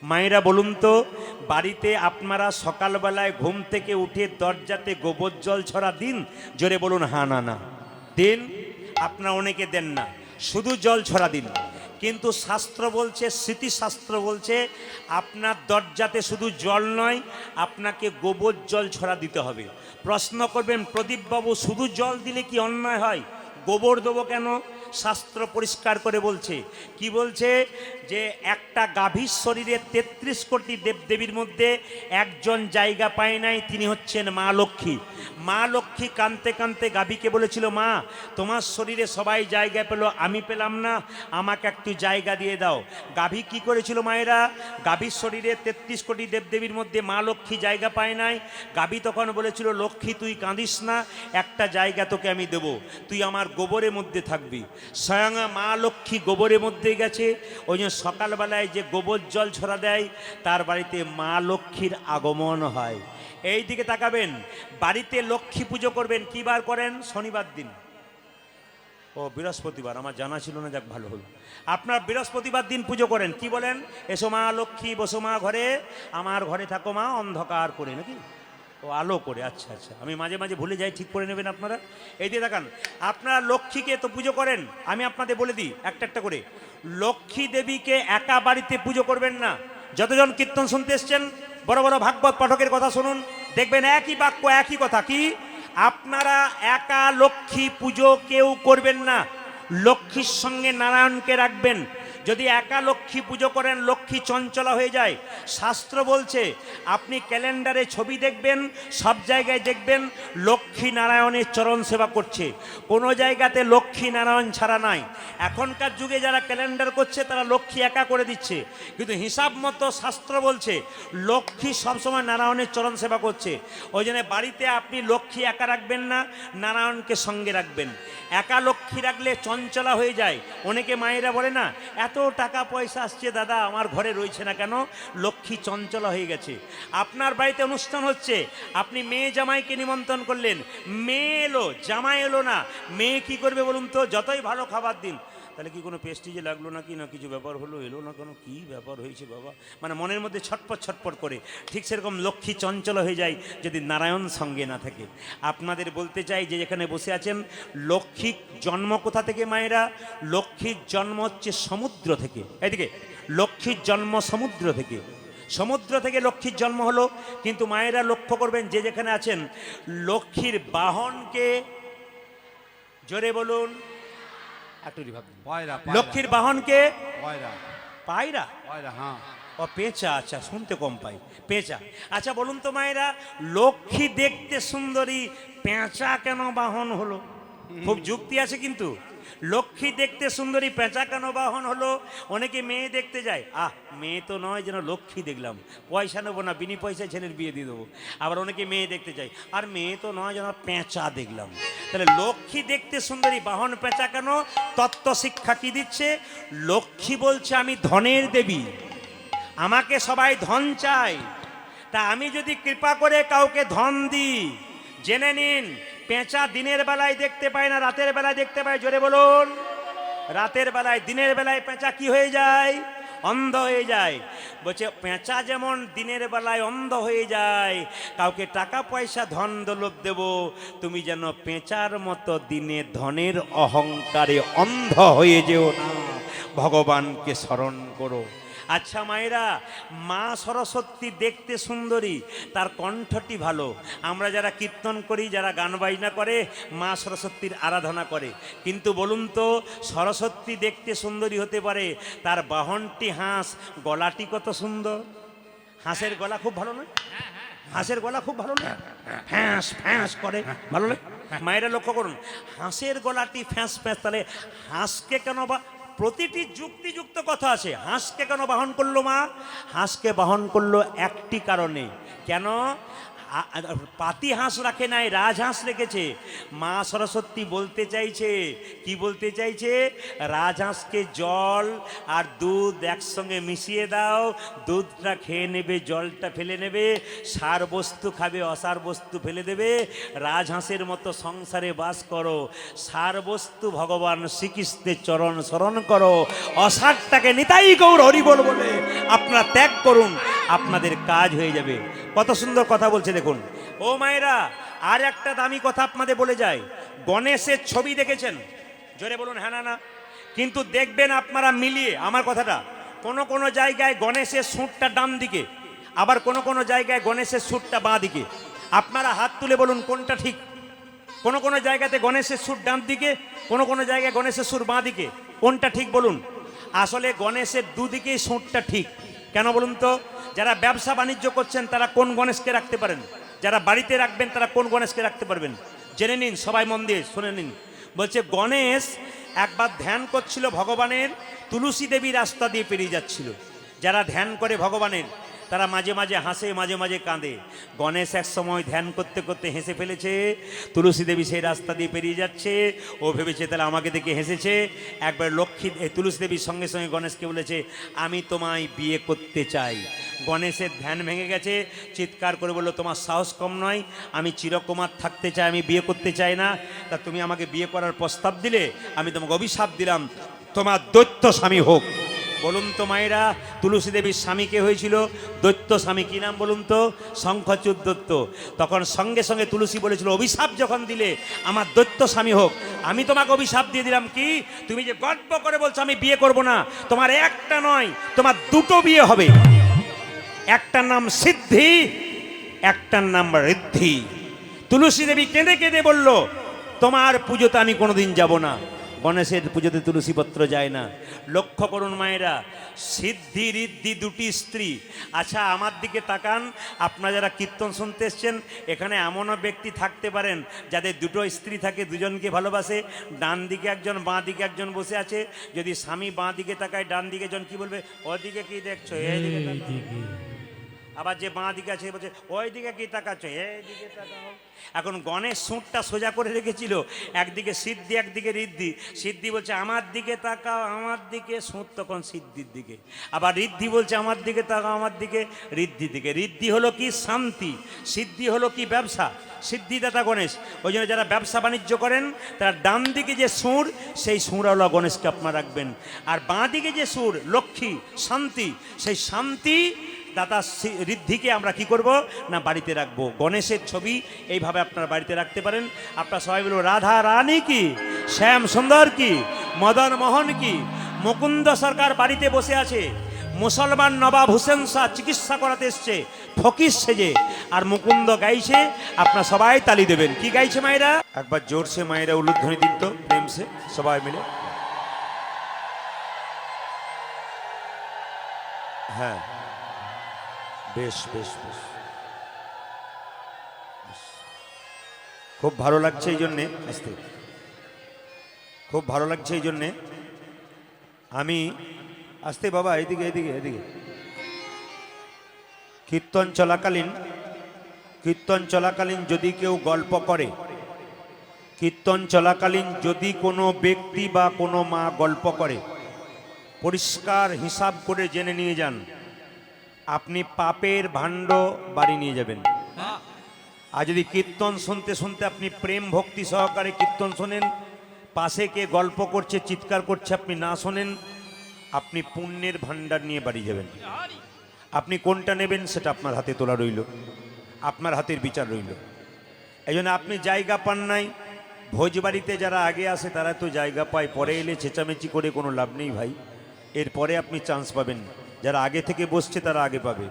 মায়েরা বলুন তো, বাড়িতে আপনারা সকালবেলায় ঘুম থেকে উঠে দরজাতে গোবর জল ছড়া দিন? জোরে বলুন হ্যাঁ না না দিন। আপনারা অনেকে দেন না, শুধু জল ছড়া দিন। কিন্তু শাস্ত্র বলছে, স্মৃতিশাস্ত্র বলছে, আপনার দরজাতে শুধু জল নয়, আপনাকে গোবর জল ছড়া দিতে হবে। প্রশ্ন করবেন, প্রদীপবাবু শুধু জল দিলে কি অন্যায় হয়? গোবর দেবো কেন? শাস্ত্র পরিষ্কার করে বলছে, কি বলছে, যে একটা গাভীর শরীরে ৩৩ কোটি দেবদেবীর মধ্যে একজন জায়গা পায় নাই, তিনি হচ্ছেন মা লক্ষ্মী। মা লক্ষ্মী কাঁদতে কাঁদতে গাভীকে বলেছিল, মা তোমার শরীরে সবাই জায়গা পেল, আমি পেলাম না, আমাকে একটু জায়গা দিয়ে দাও। গাভী কি করেছিল মায়েরা? গাভীর শরীরে ৩৩ কোটি দেবদেবীর মধ্যে মা লক্ষ্মী জায়গা পায় নাই। গাভী তখন বলেছিল, লক্ষ্মী তুই কাঁদিস না, একটা জায়গা তোকে আমি দেবো, তুই আমার গোবরের মধ্যে থাকবি। স্বয়ং মা লক্ষ্মী গোবরের মধ্যে গেছে। ওই জন্য সকালবেলায় যে গোবর জল ছড়া দেয়, তার বাড়িতে মা লক্ষ্মীর আগমন হয়। এই দিকে তাকাবেন, বাড়িতে লক্ষ্মী পুজো করবেন, কি বার করেন? শনিবার দিন। ও বৃহস্পতিবার, আমার জানা ছিল না, যাক ভালো হলো। আপনার বৃহস্পতিবার দিন পুজো করেন, কি বলেন? এসো মা লক্ষ্মী, বসো মা ঘরে, আমার ঘরে থাকো মা অন্ধকার করে, নাকি? ও আলো করে, আচ্ছা আচ্ছা, আমি মাঝে মাঝে ভুলে যাই, ঠিক করে নেবেন আপনারা। এই দিয়ে দেখান, আপনারা লক্ষ্মীকে তো পুজো করেন। আমি আপনাদের বলে দিই একটা একটা করে, লক্ষ্মী দেবীকে একা বাড়িতে পুজো করবেন না। যতজন কীর্তন শুনতে এসছেন, বড় বড় ভাগবত পাঠকের কথা শুনুন, দেখবেন একই বাক্য, একই কথা, কি? আপনারা একা লক্ষ্মী পুজো কেউ করবেন না, লক্ষ্মীর সঙ্গে নারায়ণকে রাখবেন। যদি একা লক্ষ্মী পুজো করেন, লক্ষ্মী চঞ্চলা হয়ে যায়। শাস্ত্র বলছে, আপনি ক্যালেন্ডারে ছবি দেখবেন, সব জায়গায় দেখবেন লক্ষ্মী নারায়ণের চরণ সেবা করছে, কোনো জায়গাতে লক্ষ্মী নারায়ণ ছাড়া নাই। এখনকার যুগে যারা ক্যালেন্ডার করছে, তারা লক্ষ্মী একা করে দিচ্ছে, কিন্তু হিসাব মতো শাস্ত্র বলছে লক্ষ্মী সবসময় নারায়ণের চরণ সেবা করছে। ওই জন্য বাড়িতে আপনি লক্ষ্মী একা রাখবেন না, নারায়ণকে সঙ্গে রাখবেন। একা লক্ষ্মী রাখলে চঞ্চলা হয়ে যায়। অনেকে মায়েরা বলে না, এত টাকা পয়সা আসছে দাদা, আমার ঘরে রয়েছে না কেন? লক্ষ্মী চঞ্চলা হয়ে গেছে। আপনার বাড়িতে অনুষ্ঠান হচ্ছে, আপনি মেয়ে জামাইকে নিমন্ত্রণ করলেন, মেয়ে এলো, জামাই এলো না, মেয়ে কি করবে বলুন তো? যতই ভালো খাবার দিন, তাহলে কি কোনো পেস্টিজে লাগলো নাকি, না কিছু ব্যাপার হলো, এলো না কেন, কি ব্যাপার হয়েছে বাবা, মানে মনের মধ্যে ছটপট ছটপট করে। ঠিক সেরকম লক্ষ্মী চঞ্চল হয়ে যায় যদি নারায়ণ সঙ্গে না থাকে। আপনাদের বলতে চাই, যে যেখানে বসে আছেন, লক্ষ্মীর জন্ম কোথা থেকে মায়েরা? লক্ষ্মীর জন্ম হচ্ছে সমুদ্র থেকে। এদিকে লক্ষ্মীর জন্ম সমুদ্র থেকে, সমুদ্র থেকে লক্ষ্মীর জন্ম হলো। কিন্তু মায়েরা লক্ষ্য করবেন, যে যেখানে আছেন, লক্ষ্মীর বাহনকে, জোরে বলুন, লক্ষ্মীর বাহনকে পায়রা, হ্যাঁ, ও পেঁচা, আচ্ছা শুনতে কম পাই, পেঁচা। আচ্ছা বলুন তো মায়েরা, লক্ষ্মী দেখতে সুন্দরী, পেঁচা কেন বাহন হলো? খুব যুক্তি আছে কিন্তু। লক্ষ্মী দেখতে সুন্দরী, পেঁচা কেন বাহন হলো? অনেকে মেয়ে দেখতে যায়, মেয়ে তো নয়, যেন লক্ষ্মী দেখলাম, পয়সা নেবো না, বিনি পয়সায় ছেলের বিয়ে দিয়ে দেবো। আবার অনেকে মেয়ে দেখতে যায়, আর মেয়ে তো নয়, যেন পেঁচা দেখলাম। তাহলে লক্ষ্মী দেখতে সুন্দরী, বাহন পেঁচা কেন? তত্ত্ব শিক্ষা কি দিচ্ছে? লক্ষ্মী বলছে, আমি ধনের দেবী, আমাকে সবাই ধন চায়, তা আমি যদি কৃপা করে কাউকে ধন দিই, জেনে নিন, পেঁচা দিনের বেলায় দেখতে পায় না, রাতের বেলায় দেখতে পায়। জোরে বলুন, রাতের বেলায়। দিনের বেলায় পেঁচা কি হয়ে যায়? অন্ধ হয়ে যায়। বলছে, পেঁচা যেমন দিনের বেলায় অন্ধ হয়ে যায়, কাউকে টাকা পয়সা ধন দৌলত দেব, তুমি যেন পেঁচার মতো দিনে ধনের অহংকারে অন্ধ হয়ে যেও না, ভগবানকে স্মরণ করো। আচ্ছা মায়েরা, মা সরস্বতী দেখতে সুন্দরী, তার কণ্ঠটি ভালো। আমরা যারা কীর্তন করি, যারা গান বাজনা করে, মা সরস্বতীর আরাধনা করে। কিন্তু বলুন তো, সরস্বতী দেখতে সুন্দরী হতে পারে, তার বাহনটি হাঁস, গলাটি কত সুন্দর। হাঁসের গলা খুব ভালো নয়? হাঁসের গলা খুব ভালো নয়? ফ্যাঁস ফ্যাঁস করে, ভালো নয়? মায়েরা লক্ষ্য করুন, হাঁসের গলাটি ফ্যাঁস ফ্যাঁস, তাহলে হাঁসকে কেন বা, প্রতিটি যুক্তিযুক্ত কথা আছে। হাঁসকে কেন বাহন করলো মা? হাঁসকে বাহন করলো একটি কারণে। কেন? পাতি হাঁস রাখে নাই, রাজহাঁস রেখেছে। মা সরস্বতী বলতে চাইছে, কি বলতে চাইছে? রাজহাঁসকে জল আর দুধ একসঙ্গে মিশিয়ে দাও, দুধটা খেয়ে নেবে, জলটা ফেলে নেবে, সার বস্তু খাবে, অসার বস্তু ফেলে দেবে। রাজহাঁসের মতো সংসারে বাস করো, সার বস্তু ভগবান শ্রীকৃষ্ণের চরণ স্মরণ করো, অসারটাকে নিতাই গৌর হরিবল বলে আপনারা ত্যাগ করুন, আপনাদের কাজ হয়ে যাবে। কত সুন্দর কথা বলছে দেখুন। ও মায়েরা, আর একটা দামি কথা আপনাদের বলে যায়। গণেশের ছবি দেখেছেন? জোরে বলুন হ্যাঁ না না। কিন্তু দেখবেন আপনারা মিলিয়ে আমার কথাটা, কোন কোন জায়গায় গণেশের সুরটা ডান দিকে, আবার কোন কোন জায়গায় গণেশের সুরটা বাঁ দিকে। আপনারা হাত তুলে বলুন কোনটা ঠিক। কোন কোন জায়গাতে গণেশের সুর ডান দিকে, কোন কোন জায়গায় গণেশের সুর বাঁ দিকে। কোনটা ঠিক বলুন? আসলে গণেশের দুদিকেই সুরটা ঠিক। কেন বলুন তো? যারা ব্যবসা বাণিজ্য করছেন তারা কোন গণেশকে রাখতে পারেন, যারা বাড়িতে রাখবেন তারা কোন গণেশকে রাখতে পারবেন? জেনে নিন, সবাই মন দিয়ে শুনে নিন। বলছে গণেশ একবার ধ্যান করছিল ভগবানের, তুলসী দেবী রাস্তা দিয়ে পেরিয়ে যাচ্ছিল। যারা ধ্যান করে ভগবানের তারা মাঝে মাঝে হাসে, মাঝে মাঝে কাঁদে। গণেশ এক সময় ধ্যান করতে করতে হেসে ফেলেছে, তুলসী দেবী সেই রাস্তা দিয়ে পেরিয়ে যাচ্ছে, ও ভেবেছে তাহলে আমাকে দেখে হেসেছে। একবার লক্ষ্মী তুলসী দেবীর সঙ্গে সঙ্গে গণেশকে বলেছে, আমি তোমায় বিয়ে করতে চাই। গণেশের ধ্যান ভেঙে গেছে, চিৎকার করে বললো, তোমার সাহস কম নয়, আমি চিরকুমার থাকতে চাই, আমি বিয়ে করতে চাই না। তা তুমি আমাকে বিয়ে করার প্রস্তাব দিলে, আমি তোমাকে অভিশাপ দিলাম, তোমার দৈত্য স্বামী হোক। বলুন তো মায়েরা, তুলসী দেবীর স্বামী কে হয়েছিল? দৈত্য স্বামী। কি নাম বলুন তো? শঙ্খচূড় দৈত্য। তখন সঙ্গে সঙ্গে তুলসী বলেছিল, অভিশাপ যখন দিলে আমার দৈত্য স্বামী হোক, আমি তোমাকে অভিশাপ দিয়ে দিলাম কি, তুমি যে গর্ব করে বলছো আমি বিয়ে করব না, তোমার একটা নয় তোমার দুটো বিয়ে হবে। একটার নাম সিদ্ধি, একটার নাম ঋদ্ধি। তুলসী দেবী কেঁদে কেঁদে বলল, তোমার পুজোতে আমি কোনোদিন যাব না। গণেশের পুজোতে তুলসী পত্র যায় না। লক্ষ্য করুন মায়েরা, সিদ্ধি ঋদ্ধি দুটি স্ত্রী। আচ্ছা আমার দিকে তাকান, আপনারা যারা কীর্তন শুনতে এসছেন, এখানে এমনও ব্যক্তি থাকতে পারেন যাদের দুটো স্ত্রী থাকে, দুজনকে ভালোবাসে। ডান দিকে একজন, বাঁ দিকে একজন বসে আছে। যদি স্বামী বাঁ দিকে তাকায়, ডান দিকে জন কি বলবে? ওদিকে কি দেখছো? এইদিকে তাকাও। আবার যে বাঁ দিকে আছে বলছে, ওই দিকে কি তাকাচ্ছ? এইদিকে তাকাও। এখন গণেশ সুরটা সোজা করে রেখেছিল, একদিকে সিদ্ধি একদিকে ঋদ্ধি। সিদ্ধি বলছে আমার দিকে তাকাও, আমার দিকে, সুর তখন সিদ্ধির দিকে। আবার ঋদ্ধি বলছে আমার দিকে তাকাও, আমার দিকে, ঋদ্ধির দিকে। ঋদ্ধি হলো কি? শান্তি। সিদ্ধি হলো কি? ব্যবসা। সিদ্ধিদাতা গণেশ। ওই জন্য যারা ব্যবসা বাণিজ্য করেন তারা ডান দিকে যে সুর, সেই সুরওয়ালা গণেশকে আপনারা রাখবেন। আর বাঁ দিকে যে সুর, লক্ষ্মী, শান্তি, সেই শান্তি দাতা ঋদ্ধিকে আমরা কি করব না বাড়িতে রাখবো। গণেশের ছবি এইভাবে আপনারা বাড়িতে রাখতে পারেন। আপনারা সবাই বলবো, রাধা রানী কি, শ্যাম সুন্দর কি, মদন মোহন কি। মুকুন্দ সরকার বাড়িতে বসে আছে, মুসলমান নবাব হুসেন শাহ চিকিৎসা করাতে এসছে ফকির সেজে, আর মুকুন্দ গাইছে। আপনারা সবাই তালি দেবেন। কি গাইছে মায়েরা? একবার জোরসে মায়েরা উলুধ্বনি দিন তো, প্রেম সে সবাই মিলে। হ্যাঁ, বেশ বেশ বেশ, খুব ভালো লাগছে এই জন্যে, আসতে খুব ভালো লাগছে এই জন্যে আমি আসতে, বাবা এদিকে এদিকে এদিকে। কীর্তন চলাকালীন যদি কেউ গল্প করে, কীর্তন চলাকালীন যদি কোনো ব্যক্তি বা কোনো মা গল্প করে, পরিষ্কার হিসাব করে জেনে নিয়ে যান, আপনি পাপের ভাণ্ড বাড়ি নিয়ে যাবেন। আর যদি কীর্তন শুনতে শুনতে আপনি প্রেম ভক্তি সহকারে কীর্তন শোনেন, পাশে কে গল্প করছে চিৎকার করছে আপনি না শোনেন, আপনি পুণ্যের ভাণ্ডার নিয়ে বাড়ি যাবেন। আপনি কোনটা নেবেন সেটা আপনার হাতে তোলা রইল, আপনার হাতের বিচার রইল। এই জন্য আপনি জায়গা পান নাই। ভোজবাড়িতে যারা আগে আসে তারা তো জায়গা পায়, পরে এলে চেঁচামেচি করে কোনো লাভ নেই ভাই। এরপরে আপনি চান্স পাবেন, যারা আগে থেকে বসছে তারা আগে পাবে।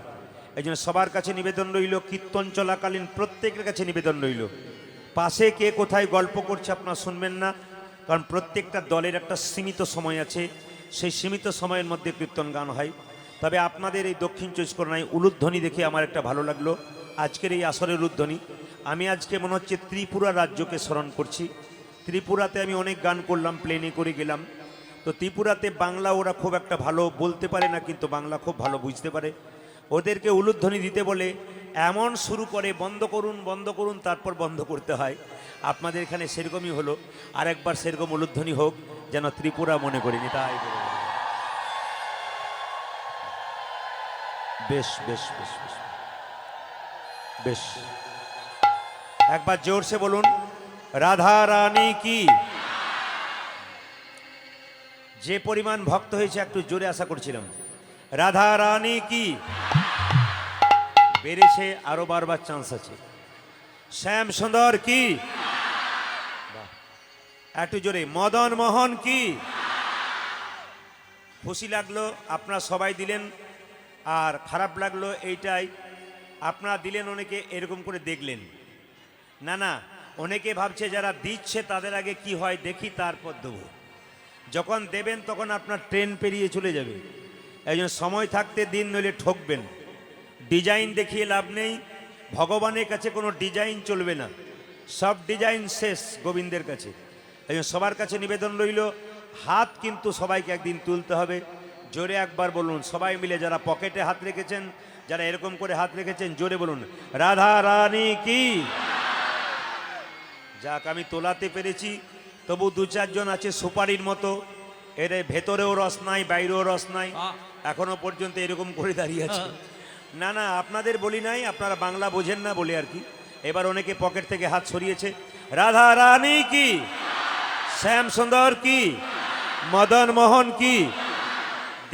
এই জন্য সবার কাছে নিবেদন রইল, কীর্তন চলাকালীন প্রত্যেকের কাছে নিবেদন রইল, পাশে কে কোথায় গল্প করছে আপনারা শুনবেন না। কারণ প্রত্যেকটা দলের একটা সীমিত সময় আছে, সেই সীমিত সময়ের মধ্যে কীর্তন গান হয়। তবে আপনাদের এই দক্ষিণ চব্বিশ পরগনায় উলুধ্বনি দেখে আমার একটা ভালো লাগলো, আজকের এই আসরের উলুধ্বনি। আমি আজকে মনে হচ্ছে ত্রিপুরা রাজ্যকে স্মরণ করছি। ত্রিপুরাতে আমি অনেক গান করলাম, প্লেনে করে গেলাম। তো ত্রিপুরাতে বাংলা ওরা খুব একটা ভালো বলতে পারে না, কিন্তু বাংলা খুব ভালো বুঝতে পারে। ওদেরকে উলুধ্বনি দিতে বলে এমন শুরু করে বন্ধ করুন, তারপর বন্ধ করতে হয়। আপনাদের এখানে সেরকমই হলো, আর একবার সেরকম উলুধ্বনি হোক, যেন ত্রিপুরা মনে করিনি। তাই বেশ বেশ বেশ বেশ বেশ, একবার জোরসে বলুন, রাধা রানী কি। যে পরিমাণ ভক্ত হয়েছে একটু জোরে আশা করছিলাম। রাধা রানী কি। বেড়েছে, আরো বারবার চান্স আছে। শ্যাম সুন্দর কি। একটু জোরে, মদন মোহন কি। খুশি লাগলো আপনারা সবাই দিলেন, আর খারাপ লাগলো এইটাই আপনারা দিলেন অনেকে এরকম করে দেখলেন না। না, অনেকে ভাবছে যারা দিচ্ছে তাদের আগে কি হয় দেখি তারপর দেবো। যখন দেবেন তখন আপনার ট্রেন পেরিয়ে চলে যাবে। এই জন্য সময় থাকতে দিন, নইলে ঠকবেন। ডিজাইন দেখিয়ে লাভ নেই, ভগবানের কাছে কোনো ডিজাইন চলবে না, সব ডিজাইন শেষ গোবিন্দের কাছে। এই জন্য সবার কাছে নিবেদন রইল, হাত কিন্তু সবাইকে একদিন তুলতে হবে। জোরে একবার বলুন সবাই মিলে, যারা পকেটে হাত রেখেছেন, যারা এরকম করে হাত রেখেছেন, জোরে বলুন, রাধা রানী কি। যাক, আমি তোলাতে পেরেছি, তবু দু চারজন আছে সুপারির মতো, এর ভেতরেও রস নাই, বাইরেও রস নাই, এখনো পর্যন্ত এরকম করে দাঁড়িয়ে আছে। না না, আপনাদের বলি নাই, আপনারা বাংলা বোঝেন না বলে আর কি। এবার অনেকে পকেট থেকে হাত সরিয়েছে। রাধা রানী কি, শ্যাম সুন্দর কি, মদন মোহন কি।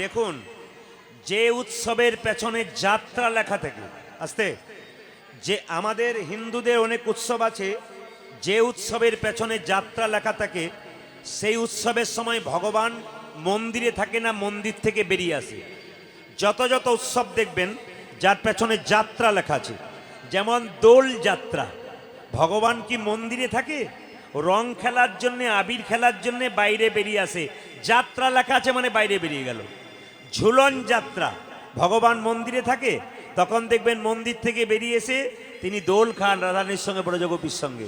দেখুন, যে উৎসবের পেছনে যাত্রা লেখা থাকে, আস্তে, যে আমাদের হিন্দুদের অনেক উৎসব আছে, যে উৎসবের পেছনে যাত্রা লেখা থাকে, সেই উৎসবের সময় ভগবান মন্দিরে থাকে না, মন্দির থেকে বেরিয়ে আসে। যত যত উৎসব দেখবেন যার পেছনে যাত্রা লেখা আছে, যেমন দোল যাত্রা, ভগবান কি মন্দিরে থাকে? রং খেলার জন্যে, আবির খেলার জন্যে বাইরে বেরিয়ে আসে, যাত্রা লেখা আছে মানে বাইরে বেরিয়ে গেল। ঝুলন যাত্রা, ভগবান মন্দিরে থাকে, তখন দেখবেন মন্দির থেকে বেরিয়ে এসে তিনি দোল খান রাধারানীর সঙ্গে, ব্রজগোপীর সঙ্গে।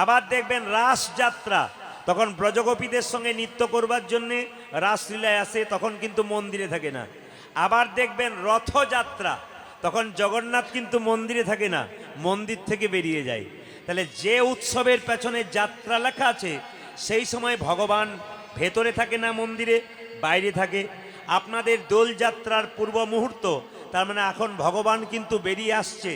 আবার দেখবেন রাস যাত্রা, তখন ব্রজগোপীদের সঙ্গে নৃত্য করবার জন্যে রাসলীলায় আসে, তখন কিন্তু মন্দিরে থাকে না। আবার দেখবেন রথযাত্রা, তখন জগন্নাথ কিন্তু মন্দিরে থাকে না, মন্দির থেকে বেরিয়ে যায়। তাহলে যে উৎসবের পেছনে যাত্রা লেখা আছে, সেই সময় ভগবান ভেতরে থাকে না, মন্দিরে, বাইরে থাকে। আপনাদের দোলযাত্রার পূর্ব মুহূর্ত, তার মানে এখন ভগবান কিন্তু বেরিয়ে আসছে,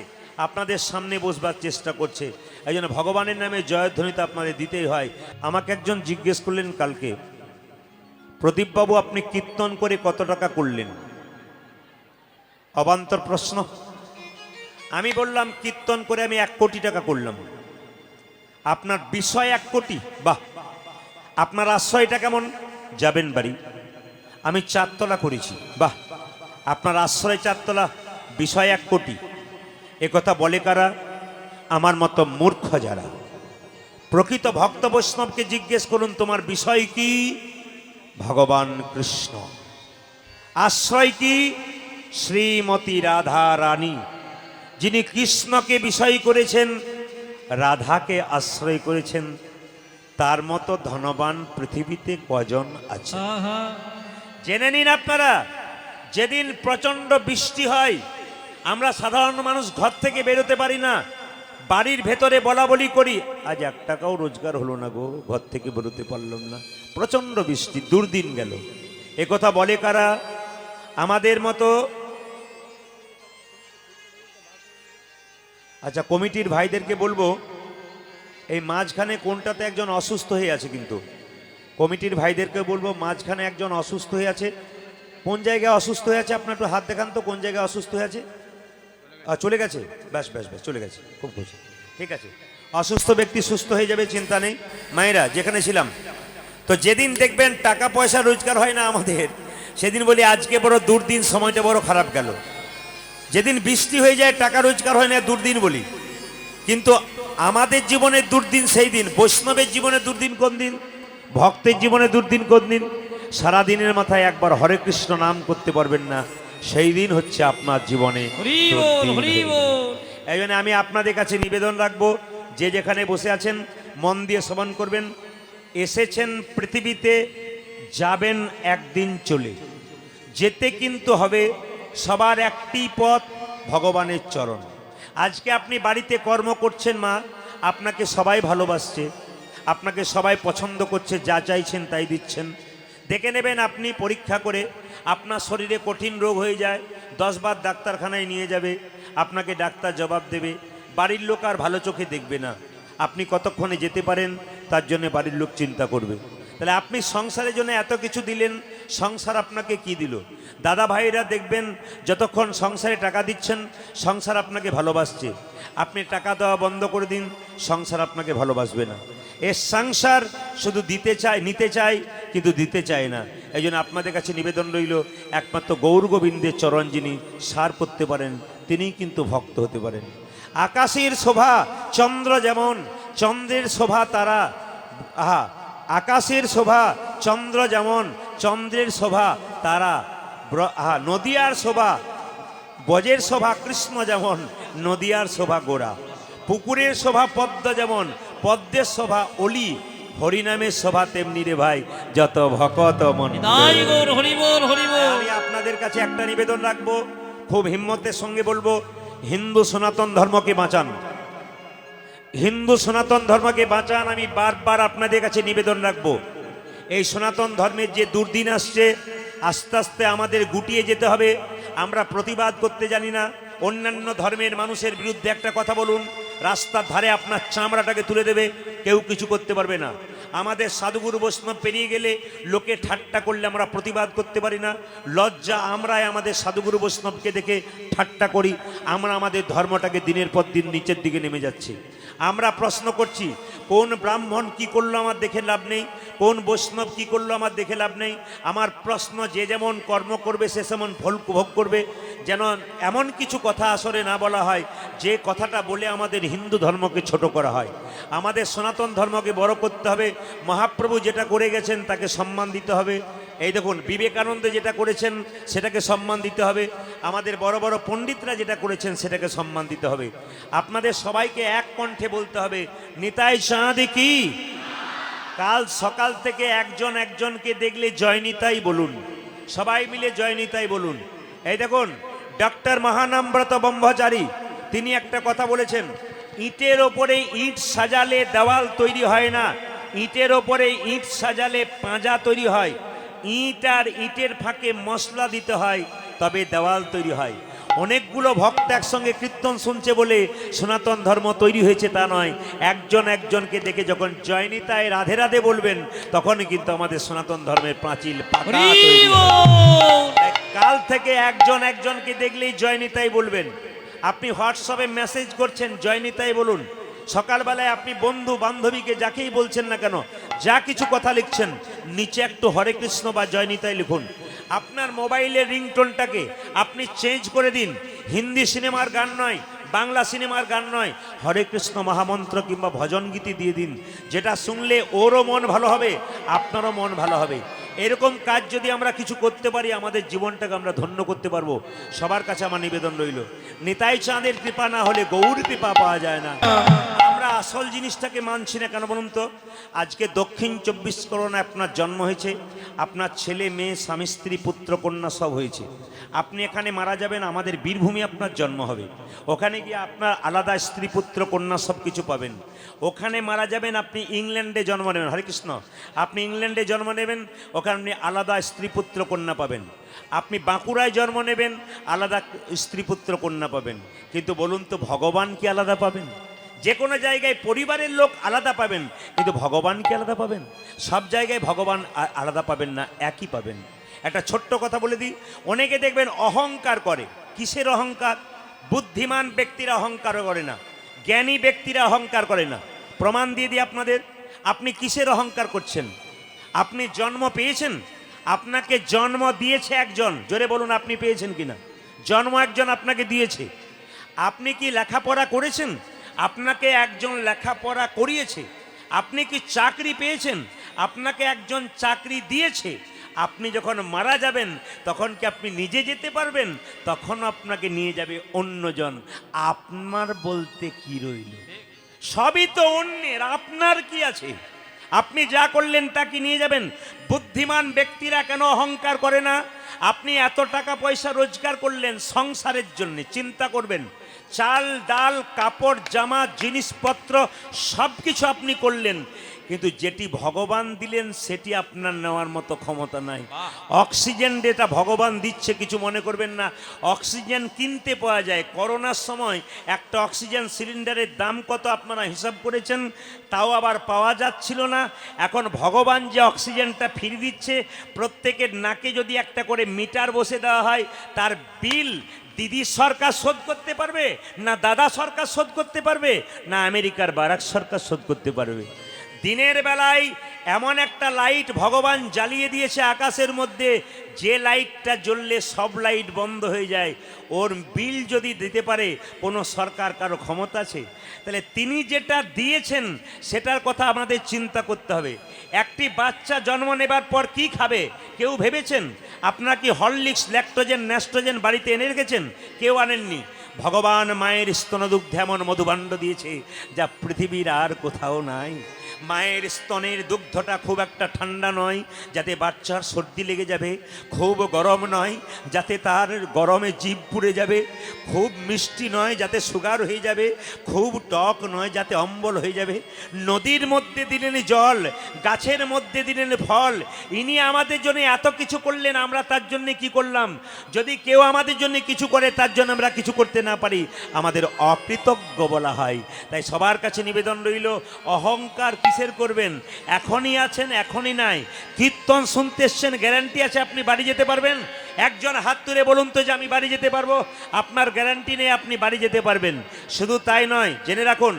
আপনাদের সামনে বসবার চেষ্টা করছে। এই জন্য ভগবানের নামে জয়ধ্বনি তো আপনাদের দিতেই হয়। আমাকে একজন জিজ্ঞেস করলেন কালকে, প্রদীপবাবু আপনি কীর্তন করে কত টাকা করলেন? অবান্তর প্রশ্ন। আমি বললাম কীর্তন করে আমি 1 কোটি টাকা করলাম। আপনার বিষয় 1 কোটি, বাহ। আপনার আশ্রয়টা কেমন? যাবেন বাড়ি। আমি 4 তলা করেছি, বাহ। আপনার আশ্রয় 4 তলা, বিষয় 1 কোটি। একথা বলে কারা? আমার মতো মূর্খ যারা। প্রকৃত ভক্ত বৈষ্ণবকে জিজ্ঞেস করুন, তোমার বিষয় কি? ভগবান কৃষ্ণ। আশ্রয় কি? শ্রীমতী রাধা রানী। যিনি কৃষ্ণকে বিষয় করেছেন, রাধাকে আশ্রয় করেছেন, তার মতো ধনবান পৃথিবীতে কজন আছে? জেনে নিন আপনারা। যেদিন প্রচন্ড বৃষ্টি হয়, আমরা সাধারণ মানুষ ঘর থেকে বেরোতে পারি না, বাড়ির ভেতরে বলা বলি করি, আজ 1 টাকাও রোজগার হলো না গো, ঘর থেকে বেরোতে পারলাম না, প্রচন্ড বৃষ্টি, দুর্দিন গেল। একথা বলে কারা? আমাদের মতো। আচ্ছা, কমিটির ভাইদেরকে বলবো, এই মাঝখানে কোনটাতে একজন অসুস্থ হয়ে আছে, কিন্তু কমিটির ভাইদেরকে বলবো, মাঝখানে একজন অসুস্থ হয়ে আছে। কোন জায়গায় অসুস্থ হয়ে আছে আপনার একটু হাত দেখান তো, কোন জায়গায় অসুস্থ হয়ে আছে? চলে গেছে, ব্যাস ব্যাস ব্যাস, চলে গেছে, খুব খুশি। ঠিক আছে, অসুস্থ ব্যক্তি সুস্থ হয়ে যাবে, চিন্তা নেই। মায়েরা, যেখানে ছিলাম, তো যেদিন দেখবেন টাকা পয়সা রোজগার হয় না আমাদের, সেদিন বলি আজকে বড় দুর্দিন, সময়টা বড় খারাপ গেল। যেদিন বৃষ্টি হয়ে যায়, টাকা রোজগার হয় না, দুর্দিন বলি। কিন্তু আমাদের জীবনের দুর্দিন সেই দিন। বৈষ্ণবের জীবনে দুর্দিন কোন দিন? ভক্তের জীবনে দুর্দিন কোন দিন? সারাদিনের মাথায় একবার হরে কৃষ্ণ নাম করতে পারবেন না, সেই দিন হচ্ছে আপনার জীবনে। এই জন্য আমি আপনাদের কাছে নিবেদন রাখবো, যে যেখানে বসে আছেন মন দিয়ে শ্রবণ করবেন। এসেছেন পৃথিবীতে, যাবেন একদিন চলে, যেতে কিন্তু হবে। সবার একটি পথ, ভগবানের চরণ। আজকে আপনি বাড়িতে কর্ম করছেন মা, আপনাকে সবাই ভালোবাসছে, আপনাকে সবাই পছন্দ করছে, যা চাইছেন তাই দিচ্ছেন। দেখে নেবেন আপনি পরীক্ষা করে, আপনার শরীরে কঠিন রোগ হয়ে যায়, 10 বার ডাক্তারখানায় নিয়ে যাবে, আপনাকে ডাক্তার জবাব দেবে, বাড়ির লোক আর ভালো চোখে দেখবে না। আপনি কতক্ষণে যেতে পারেন তার জন্য বাড়ির লোক চিন্তা করবে। তাহলে আপনি সংসারের জন্য এত কিছু দিলেন, সংসার আপনাকে কি দিল? দাদা ভাইরা দেখবেন যতক্ষণ সংসারে টাকা দিচ্ছেন সংসার আপনাকে ভালোবাসছে, আপনি টাকা দেওয়া বন্ধ করে দিন, সংসার আপনাকে ভালোবাসবে না। এর সংসার শুধু দিতে চায়, নিতে চায়, কিন্তু দিতে চায় না। এই জন্য আপনাদের কাছে নিবেদন রইল, একমাত্র গৌর গোবিন্দের চরণ যিনি সার করতে পারেন তিনিই কিন্তু ভক্ত হতে পারেন। আকাশের শোভা চন্দ্র যেমন, চন্দ্রের শোভা তারা, আকাশের শোভা চন্দ্র যেমন, চন্দ্রের শোভা তারা, নদিয়ার শোভা, বজের শোভা কৃষ্ণ যেমন, নদিয়ার শোভা গোরা, পুকুরের শোভা পদ্ম যেমন, পদ্মের শোভা অলি, হরিনামের শোভা তেমনি রে ভাই যত ভকত মন। আমি আপনাদের কাছে একটা নিবেদন রাখবো, খুব হিম্মতের সঙ্গে বলবো, হিন্দু সনাতন ধর্মকে বাঁচান, হিন্দু সনাতন ধর্মকে বাঁচান। আমি বারবার আপনাদের কাছে নিবেদন রাখবো, এই সনাতন ধর্মের যে দুর্দিন আসছে, আস্তে আস্তে আমাদের গুটিয়ে যেতে হবে। আমরা প্রতিবাদ করতে জানি না। অন্যান্য ধর্মের মানুষের বিরুদ্ধে একটা কথা বলুন, রাস্তার ধারে আপনার চামড়াটাকে তুলে দেবে, কেউ কিছু করতে পারবে না। আমাদের সাধুগুরু বৈষ্ণব পেরিয়ে গেলে লোকে ঠাট্টা করলে আমরা প্রতিবাদ করতে পারি না, লজ্জা। আমরাই আমাদের সাধুগুরু বৈষ্ণবকে দেখে ঠাট্টা করি, আমরা আমাদের ধর্মটাকে দিনের পর দিন নিচের দিকে নেমে যাচ্ছি। আমরা প্রশ্ন করছি, কোন ব্রাহ্মণ কি করলো আমার দেখে লাভ নেই, কোন বৈষ্ণব কি করলো আমার দেখে লাভ নেই। আমার প্রশ্ন, যে যেমন কর্ম করবে সে সেমন ফল ভোগ করবে। যেন এমন কিছু কথা আসরে না বলা হয় যে কথাটা বলে আমাদের হিন্দু ধর্মকে ছোট করা হয়। আমাদের সনাতন ধর্মকে বড় করতে হবে। মহাপ্রভু যেটা করে গেছেন তাকে সম্মান দিতে হবে। এই দেখুন, বিবেকানন্দ যেটা করেছেন সেটাকে সম্মান দিতে হবে। আমাদের বড় বড় পণ্ডিতরা যেটা করেছেন সেটাকে সম্মান দিতে হবে। আপনাদের সবাইকে এক কণ্ঠে বলতে হবে, নিতাই চাঁদ কি। কাল সকাল থেকে একজন একজনকে দেখলে জয় নিতাই বলুন, সবাই মিলে জয় নিতাই বলুন। এই দেখুন, ডক্টর মহানামব্রত ব্রহ্মচারী তিনি একটা কথা বলেছেন, ইটের ওপরে ইট সাজালে দেওয়াল তৈরি হয় না, ইটের ওপরে ইট সাজালে পাঁজা তৈরি হয়। ইট আর ইটের ফাঁকে মশলা দিতে হয়, তবে দেওয়াল তৈরি হয়। অনেকগুলো ভক্ত একসঙ্গে কীর্তন শুনছে বলে সনাতন ধর্ম তৈরি হয়েছে তা নয়। একজন একজনকে দেখে যখন জয় নিতাই রাধে রাধে বলবেন, তখনই কিন্তু আমাদের সনাতন ধর্মের পাঁচিল পাকা তৈরি হয়। কাল থেকে একজন একজনকে দেখলেই জয় নিতাই বলবেন। আপনি হোয়াটসঅ্যাপে মেসেজ করছেন, জয় নিতাই বলুন। সকালবেলায় আপনি বন্ধু বান্ধবীকে যাকেই বলছেন না কেন, যা কিছু কথা লিখছেন, নিচে একটু হরে কৃষ্ণ বা জয় নিতাই লিখুন। আপনার মোবাইলের রিংটোনটাকে আপনি চেঞ্জ করে দিন, হিন্দি সিনেমার গান নয়, বাংলা সিনেমার গান নয়, হরে কৃষ্ণ মহামন্ত্র কিংবা ভজন গীতি দিয়ে দিন। যেটা শুনলে ওরও মন ভালো হবে, আপনারও মন ভালো হবে। এরকম কাজ যদি আমরা কিছু করতে পারি, আমাদের জীবনটাকে আমরা ধন্য করতে পারবো। সবার কাছে আমার নিবেদন রইল, নিতাই চাঁদের কৃপা না হলে গৌর কৃপা পাওয়া যায় না। আমরা আসল জিনিসটাকে মানছি না কেন বলুন তো? আজকে দক্ষিণ 24 পরগনায় আপনার জন্ম হয়েছে, আপনার ছেলে মেয়ে স্বামী স্ত্রী পুত্র কন্যা সব হয়েছে। আপনি এখানে মারা যাবেন, আমাদের বীরভূমি আপনার জন্ম হবে, ওখানে গিয়ে আপনার আলাদা স্ত্রী পুত্র কন্যা সব কিছু পাবেন। ওখানে মারা যাবেন, আপনি ইংল্যান্ডে জন্ম নেবেন, হরে কৃষ্ণ, আপনি ইংল্যান্ডে জন্ম নেবেন, ওখানে আপনি আলাদা স্ত্রী পুত্র কন্যা পাবেন। আপনি বাঁকুড়ায় জন্ম নেবেন, আলাদা স্ত্রী পুত্র কন্যা পাবেন। কিন্তু বলুন তো, ভগবান কি আলাদা পাবেন? যে কোনো জায়গায় পরিবারের লোক আলাদা পাবেন, কিন্তু ভগবান কি আলাদা পাবেন? সব জায়গায় ভগবান আলাদা পাবেন না, একই পাবেন। একটা ছোট্ট কথা বলে দিই, অনেকে দেখবেন অহংকার করে। কিসের অহংকার? বুদ্ধিমান ব্যক্তিরা অহংকার করে না, জ্ঞানী ব্যক্তিরা অহংকার করে না। প্রমাণ দিয়ে দিই আপনাদের। আপনি কিসের অহংকার করছেন? আপনি জন্ম পেয়েছেন, আপনাকে জন্ম দিয়েছে একজন, জোরে বলুন আপনি পেয়েছেন কিনা? জন্ম একজন আপনাকে দিয়েছে। আপনি কি লেখাপড়া করেছেন? আপনাকে একজন লেখাপড়া করিয়েছে। আপনি কি চাকরি পেয়েছেন? আপনাকে একজন চাকরি দিয়েছে। আপনি যখন মারা যাবেন তখন কি আপনি নিজে যেতে পারবেন? তখন আপনাকে নিয়ে যাবে অন্যজন। আপনার বলতে কি রইল? সবই তো অন্যের, আপনার কি আছে? আপনি যা করলেন তা কি নিয়ে যাবেন? বুদ্ধিমান ব্যক্তিরা কেন অহংকার করে না? আপনি এত টাকা পয়সা রোজগার করলেন সংসারের জন্য, চিন্তা করবেন চাল ডাল কাপড় জামা জিনিসপত্র সব কিছু আপনি করলেন, কিন্তু যেটি ভগবান দিলেন সেটি আপনার নেওয়ার মতো ক্ষমতা নাই। অক্সিজেন যেটা ভগবান দিচ্ছে, কিছু মনে করবেন না, অক্সিজেন কিনতে পাওয়া যায়। করোনার সময় একটা অক্সিজেন সিলিন্ডারের দাম কত আপনারা হিসাব করেছেন? তাও আবার পাওয়া যাচ্ছিল না। এখন ভগবান যে অক্সিজেনটা ফ্রি দিচ্ছে, প্রত্যেকের নাকে যদি একটা করে মিটার বসে দেওয়া হয়, তার বিল দিদি সরকার শোধ করতে পারবে না, দাদা সরকার শোধ করতে পারবে না, আমেরিকার বারাক সরকার শোধ করতে পারবে। দিনের বেলায় এমন একটা লাইট ভগবান জ্বালিয়ে দিয়েছে আকাশের মধ্যে, যে লাইটটা জ্বললে সব লাইট বন্ধ হয়ে যায়। ওর বিল যদি দিতে পারে কোনো সরকার, কারো ক্ষমতা আছে? তাহলে তিনি যেটা দিয়েছেন সেটার কথা আমাদের চিন্তা করতে হবে। একটি বাচ্চা জন্ম নেবার পর কি খাবে কেউ ভেবেছেন? আপনারা কি হরলিক্স ল্যাকটোজেন ন্যাস্ট্রোজেন বাড়িতে এনে রেখেছেন? কেউ আনেননি। ভগবান মায়ের স্তনদুগ্ধে এমন মধুভাণ্ড দিয়েছে যা পৃথিবীর আর কোথাও নাই। মায়ের স্তনের দুগ্ধটা খুব একটা ঠান্ডা নয় যাতে বাচ্চার সর্দি লেগে যাবে, খুব গরম নয় যাতে তার গরমে জিভ পুড়ে যাবে, খুব মিষ্টি নয় যাতে সুগার হয়ে যাবে, খুব টক নয় যাতে অম্বল হয়ে যাবে। নদীর মধ্যে দিলেন জল, গাছের মধ্যে দিলেন ফল। ইনি আমাদের জন্য এত কিছু করলেন, আমরা তার জন্য কি করলাম? যদি কেউ আমাদের জন্য কিছু করে তার জন্য আমরা কিছু করতে না পারি, আমাদের অকৃতজ্ঞ বলা হয়। তাই সবার কাছে নিবেদন রইল, অহংকার কিসের করবেন? এখনই আছেন, এখনই নাই। কীর্তন শুনতে এসছেন, গ্যারান্টি আছে আপনি বাড়ি যেতে পারবেন? একজন হাত তুলে বলুন তো যে আমি বাড়ি যেতে পারবো। আপনার গ্যারান্টি নেই আপনি বাড়ি যেতে পারবেন। শুধু তাই নয়, জেনে রাখুন,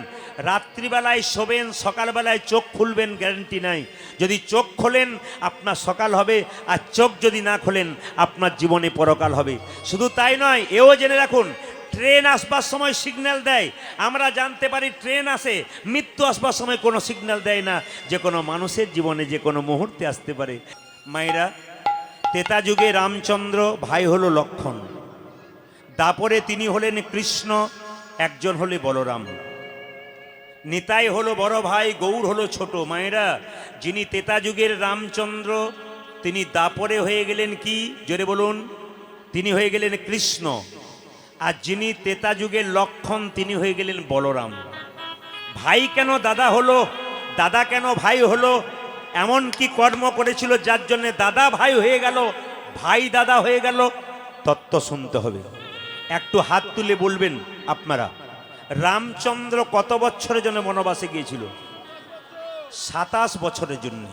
রাত্রিবেলায় শোবেন, সকালবেলায় চোখ খুলবেন, গ্যারান্টি নাই। যদি চোখ খোলেন আপনার সকাল হবে, আর চোখ যদি না খোলেন আপনার জীবনে পরকাল হবে। শুধু তাই নয়, এও জেনে রাখুন, ট্রেন আসবার সময় সিগন্যাল দেয়, আমরা জানতে পারি ট্রেন আসে। মৃত্যু আসবার সময় কোনো সিগন্যাল দেয় না, যে কোনো মানুষের জীবনে যে কোনো মুহূর্তে আসতে পারে। মায়েরা, ত্রেতা যুগে রামচন্দ্র, ভাই হলো লক্ষ্মণ, দাপরে তিনি হলেন কৃষ্ণ, একজন হলে বলরাম। নিতাই হলো বড় ভাই, গৌর হলো ছোট। মায়েরা, যিনি ত্রেতা যুগের রামচন্দ্র, তিনি দাপরে হয়ে গেলেন কি? জোরে বলুন। তিনি হয়ে গেলেন কৃষ্ণ। আর যিনি ত্রেতা যুগের লক্ষ্মণ, তিনি হয়ে গেলেন বলরাম। ভাই কেন দাদা হলো, দাদা কেন ভাই হলো? এমন কি কর্ম করেছিল যার জন্য দাদা ভাই হয়ে গেল, ভাই দাদা হয়ে গেল? তত্ত্ব শুনতে হবে। একটু হাত তুলে বলবেন আপনারা, রামচন্দ্র কত বছরের জন্য বনবাসে গিয়েছিল? 27 বছরের জন্য।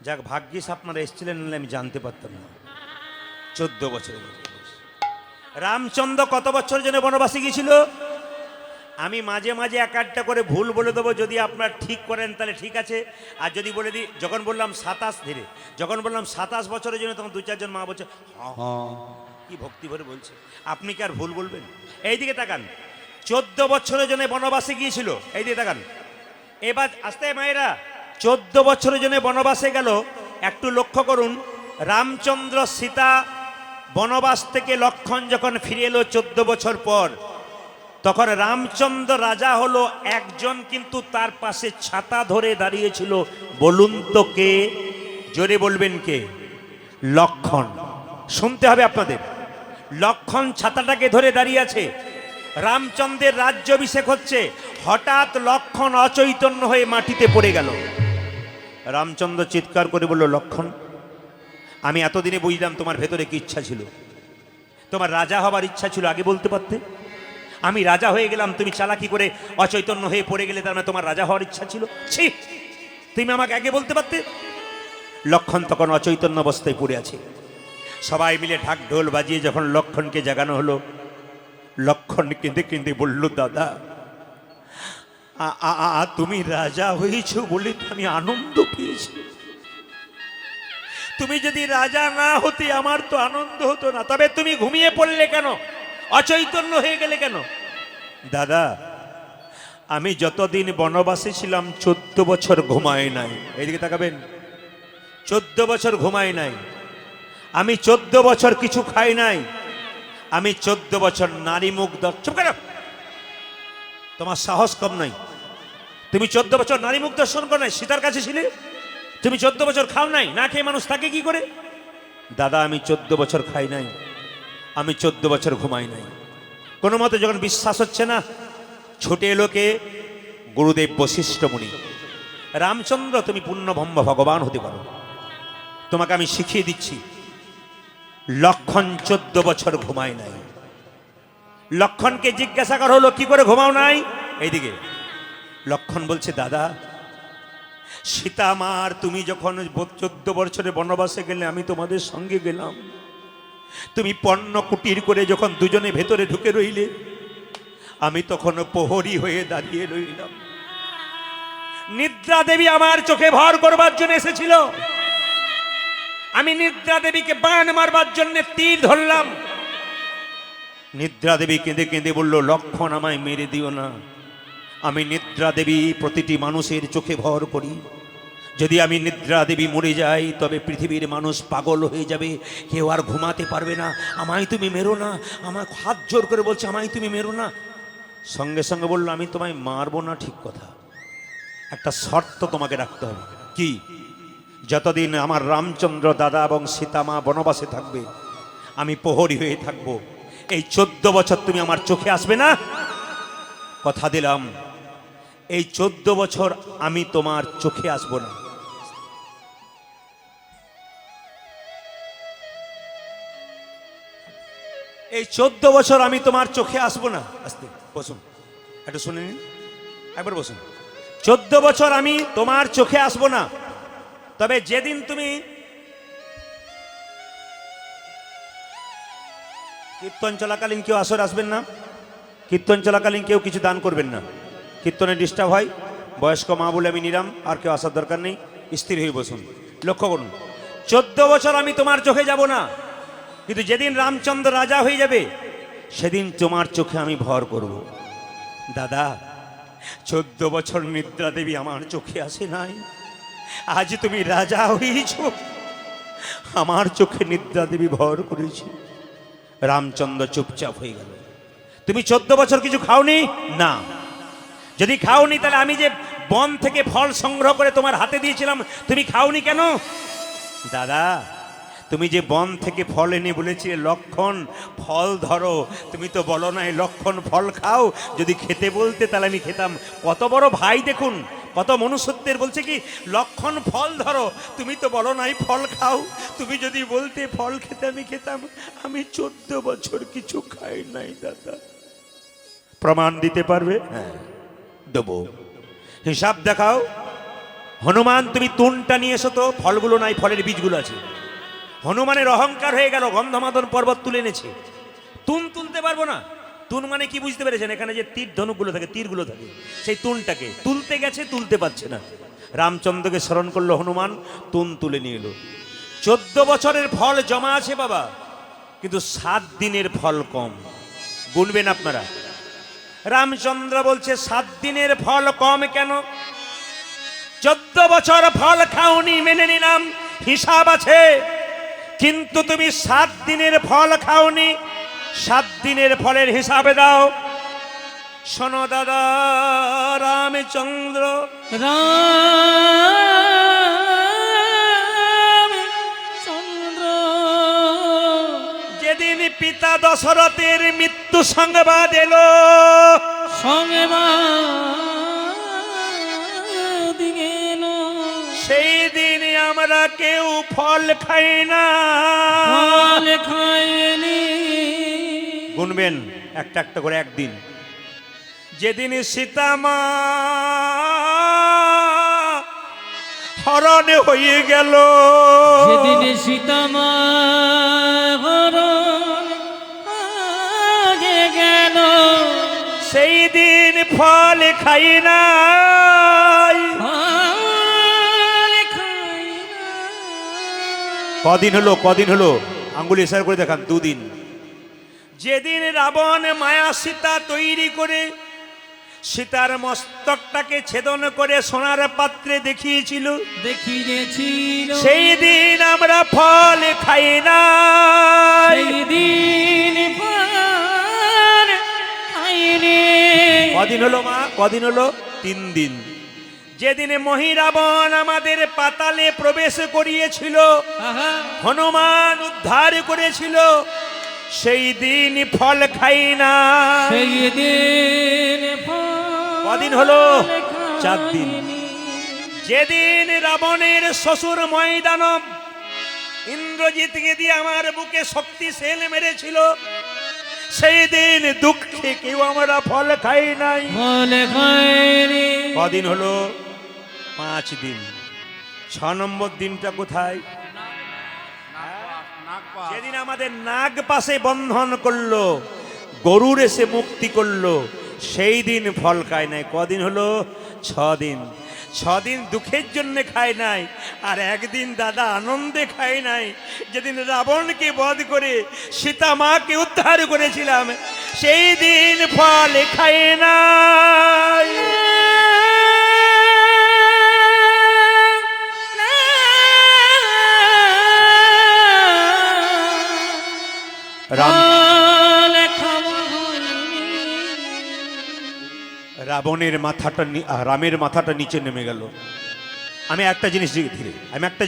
যাক, ভাগ্যিস আপনারা এসেছিলেন, নাহলে আমি জানতে পারতাম না। 14 বছরের জন্য। রামচন্দ্র কত বছরের জন্য বনবাসে গিয়েছিল? আমি মাঝে মাঝে এক একটা করে ভুল বলে দেবো, যদি আপনারা ঠিক করেন তাহলে ঠিক আছে, আর যদি বলে দিই, যখন বললাম 27 ধীরে, যখন বললাম 27 বছরের জন্য, তখন 2-4 জন মা বলছে কি ভক্তি ভরে বলছে। আপনি কি আর ভুল বলবেন? এইদিকে তাকান, 14 বছরের জন্য বনবাসে গিয়েছিল। এইদিকে তাকান। এবার আসতে মায়েরা, 14 বছরের জন্য বনবাসে গেল। একটু লক্ষ্য করুন, রামচন্দ্র সীতা বনবাস থেকে লক্ষ্মণ যখন ফিরে এলো 14 বছর পর, তখন রামচন্দ্র রাজা হলো, একজন কিন্তু তার পাশে ছাতা ধরে দাঁড়িয়েছিল। বলুন তো কে? জোরে বলবেন কে? লক্ষ্মণ। শুনতে হবে আপনাদের। লক্ষ্মণ ছাতাটাকে ধরে দাঁড়িয়ে আছে। রামচন্দ্রের রাজ্যাভিষেক হচ্ছে, হঠাৎ লক্ষ্মণ অচৈতন্য হয়ে মাটিতে পড়ে গেল। রামচন্দ্র চিৎকার করে বলল, লক্ষ্মণ, আমি এতদিনে বুঝলাম তোমার ভেতরে কি ইচ্ছা ছিল। তোমার রাজা হবার ইচ্ছা ছিল, আগে বলতে পারতে। আমি রাজা হয়ে গেলাম, তুমি চালাকি করে অচৈতন্য হয়ে পড়ে গেলে, তার মানে তোমার রাজা হওয়ার ইচ্ছা ছিল? ছি, তুমি আমাকে আগে বলতে পারতে। লক্ষ্মণ তখন অচৈতন্য অবস্থায় পড়ে আছে। সবাই মিলে ঢাক ঢোল বাজিয়ে যখন লক্ষ্মণকে জাগানো হলো, লক্ষ্মণ কেঁদে কেঁদে বলল, দাদা, তুমি রাজা হয়েছ বলে আমি আনন্দ পেয়েছি। তুমি যদি রাজা না হতে আমার তো আনন্দ হতো না। তবে তুমি ঘুমিয়ে পড়লে কেন? অচৈতন্য হয়ে গেলে কেন? দাদা, আমি যতদিন বনবাসে ছিলাম 14 বছর ঘুমাই নাই। এইদিকে তাকাবেন, 14 বছর ঘুমাই নাই। আমি 14 বছর কিছু খাই নাই। আমি 14 বছর নারী মুখ চুপ করো, তোমার সাহস কম নাই। তুমি 14 বছর নারী মুখ দর্শন করো নাই? সীতার কাছে ছিলে? তুমি 14 বছর খাও নাই, না খেয়ে মানুষ থাকে কি করে? দাদা আমি 14 বছর খাই নাই, আমি 14 বছর ঘুমাই নাই। কোনো মতে যখন বিশ্বাস হচ্ছে না, ছুটে এলো কে? গুরুদেব বশিষ্ঠ মুনি। রামচন্দ্র তুমি পূর্ণব্রহ্ম ভগবান হতে পারো, তোমাকে আমি শিখিয়ে দিচ্ছি। লক্ষণ 14 বছর ঘুমায় নাই। লক্ষণকে জিজ্ঞাসা করা হলো কি করে ঘুমাও নাই? এইদিকে লক্ষণ বলছে, দাদা সীতা মার তুমি যখন 14 বছরে বনবাসে গেলে আমি তোমাদের সঙ্গে গেলাম। তুমি পণ্য কুটির করে যখন দুজনে ভেতরে ঢুকে রইলে, আমি তখন প্রহরী হয়ে দাঁড়িয়ে রইলাম। নিদ্রা দেবী আমার চোখে ভর করবার জন্য এসেছিল, আমি নিদ্রা দেবীকে বাণ মারবার জন্য তীর ধরলাম। নিদ্রা দেবী কেঁদে কেঁদে বলল, লক্ষণ আমায় মেরে দিও না, আমি নিদ্রা দেবী প্রতিটি মানুষের চোখে ভর করি। যদি আমি নিদ্রা দেবী মরে যাই তবে পৃথিবীর মানুষ পাগল হয়ে যাবে, কেউ আর ঘুমাতে পারবে না। আমায় তুমি মেরো না। আমার হাত জোর করে বলছে, আমায় তুমি মেরো না। সঙ্গে সঙ্গে বললো, আমি তোমায় মারবো না ঠিক কথা, একটা শর্ত তোমাকে রাখতে হবে। কি? যতদিন আমার রামচন্দ্র দাদা এবং সীতামা বনবাসে থাকবে, আমি প্রহরী হয়ে থাকবো। এই 14 বছর তুমি আমার চোখে আসবে না। কথা দিলাম, এই 14 বছর আমি তোমার চোখে আসবো না। এই 14 বছর আমি তোমার চোখে আসবো না। আস্তে বসুন, একটু শুনে নিন, একবার বসুন। 14 বছর আমি তোমার চোখে আসবো না, তবে যেদিন তুমি কীর্তন চলাকালীন কেউ আসর আসবেন না, কীর্তন চলাকালীন কেউ কিছু দান করবেন না, কীর্তনে ডিস্টার্ব হয়। বয়স্ক মা বলে আমি নিরাম, আর কেউ আসার দরকার নেই, স্থির হয়ে বসুন। লক্ষ্য করুন, 14 বছর আমি তোমার চোখে যাব না, কিন্তু যেদিন রামচন্দ্র রাজা হয়ে যাবে সেদিন তোমার চোখে আমি ভর করব। দাদা 14 বছর নিদ্রা দেবী আমার চোখে আসে নাই, আজ তুমি রাজা হয়েছ, আমার চোখে নিদ্রা দেবী ভর করেছি। রামচন্দ্র চুপচাপ হয়ে গেল। তুমি 14 বছর কিছু খাওনি না? যদি খাওনি তাহলে আমি যে বন থেকে ফল সংগ্রহ করে তোমার হাতে দিয়েছিলাম তুমি খাওনি কেন? দাদা তুমি যে বন থেকে ফল এনে বলেছিলে লক্ষণ ফল ধরো, তুমি তো বলো নাই লক্ষণ ফল খাও। যদি খেতে বলতে তাহলে আমি খেতাম। কত বড় ভাই দেখুন, কত মনুষ্যত্বের। বলছে কি লক্ষণ ফল ধরো, তুমি তো বলো নাই ফল খাও। তুমি যদি বলতে ফল খেতে আমি খেতাম। আমি 14 বছর কিছু খাই নাই দাদা। প্রমাণ দিতে পারবে? হ্যাঁ দেবো। হিসাব দেখাও। হনুমান তুমি তুনটা নিয়ে এসো তো, ফলগুলো নাই, ফলের বীজগুলো আছে। হনুমানের অহংকার হয়ে গেল, গন্ধমাদন পর্বত তুলে এনেছে, তুন তুলতে পারবো না। তুন মানে কি বুঝতে পেরেছেন? এখানে যে তীর ধনুকগুলো থাকে, তীরগুলো থাকে, সেই তুনটাকে তুলতে গেছে, তুলতে পারছে না। রামচন্দ্রকে স্মরণ করলো হনুমান, তুন তুলে নিয়ে এলো। 14 বছরের ফল জমা আছে বাবা, কিন্তু 7 দিনের ফল কম। গুনবেন আপনারা। রামচন্দ্র বলছে 7 দিনের ফল কম কেন? 14 বছর ফল খাওনি মেনে নিলাম, হিসাব আছে, কিন্তু তুমি 7 দিনের ফল খাওনি। 7 দিনের ফলের হিসাবে দাও। শোনো দাদা, রামচন্দ্র যেদিন পিতা দশরথের মৃত্যু সংবাদ এলো, সেই দিন আমরা কেউ ফল খাই না। গুনবেন একটা একটা করে। একদিন যেদিন সীতামা হরণ হয়ে গেল, যেদিন সীতামা হরণ হয়ে গেল, সেই দিন ফল খাই না। কদিন হলো? কদিন হলো? আঙ্গুল ইশারা করে দেখান। 2 দিন। যেদিন রাবণ মায়া সীতা তৈরি করে সীতার মস্তকটাকে ছেদন করে সোনার পাত্রে দেখিয়েছিল, সেই দিন আমরা ফল খাই না। কদিন হলো মা? কদিন হলো? 3 দিন। যেদিনে মহিরাবণ আমাদের পাতালে প্রবেশ করিয়েছিল, আহা হনুমান উদ্ধার করেছিল, সেই দিন ফল খাই না। সেই দিন কদিন হলো? ফল 4 দিন। খাইনি। যেদিন রাবণের শ্বশুর ময়দানব ইন্দ্রজিৎকে দিয়ে আমার বুকে শক্তিশাল মেরেছিল, সেই দিন দুঃখে কেউ আমরা ফল খাই নাই। ফল খাইনি। কদিন হলো? 5 দিন। 6 নম্বর দিনটা কোথায়? যেদিন আমাদের নাগ পাশে বন্ধন করলো, গরুর এসে মুক্তি করলো, সেই দিন ফল খায় নাই। কদিন হলো? 6 দিন। 6 দিন দুঃখের জন্য খায় নাই, আর একদিন দাদা আনন্দে খায় নাই, যেদিন রাবণকে বধ করে সীতা মাকে উদ্ধার করেছিলাম, সেই দিন ফল খায় নাই। রাবণের মাথাটা রামের মাথাটা নিচে নেমে গেল। আমি একটা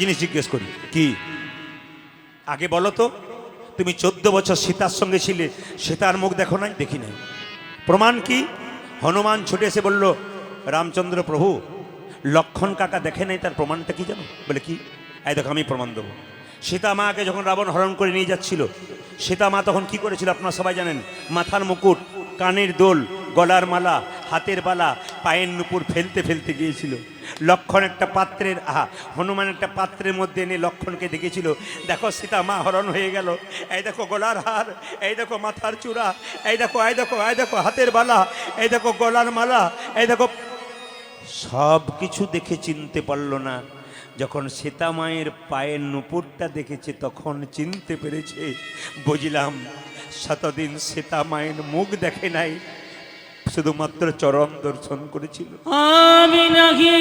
জিনিস জিজ্ঞেস করি, কি আগে বলো তো, তুমি 14 বছর সীতার সঙ্গে ছিলে, সীতার মুখ দেখো নাই? দেখি নাই। প্রমাণ কি? হনুমান ছুটে এসে বলল, রামচন্দ্র প্রভু, লক্ষণ কাকা দেখে নাই, তার প্রমাণটা কি জানো? বলে কি? এই দেখো, আমি প্রমাণ দেবো। সীতা মাকে যখন রাবণ হরণ করে নিয়ে যাচ্ছিল, সীতা মা তখন কি করেছিল আপনারা সবাই জানেন? মাথার মুকুট, কানের দোল, গলার মালা, হাতের বালা, পায়ের নুপুর ফেলতে ফেলতে গিয়েছিল। লক্ষণ একটা পাত্রের হনুমান একটা পাত্রের মধ্যে এনে লক্ষণকে দেখেছিল, দেখো সীতা মা হরণ হয়ে গেল, এই দেখো গলার হার, এই দেখো মাথার চূড়া, এই দেখো হাতের বালা, এই দেখো গলার মালা, এই দেখো। সব কিছু দেখে চিনতে পারল না। যখন সীতা মায়ের পায়ের নুপুরটা দেখেছে, তখন চিনতে পেরেছে। বুঝলাম, শতদিন সীতা মায়ের মুখ দেখে নাই, শুধুমাত্র চরণ দর্শন করেছিল। আমি নাহি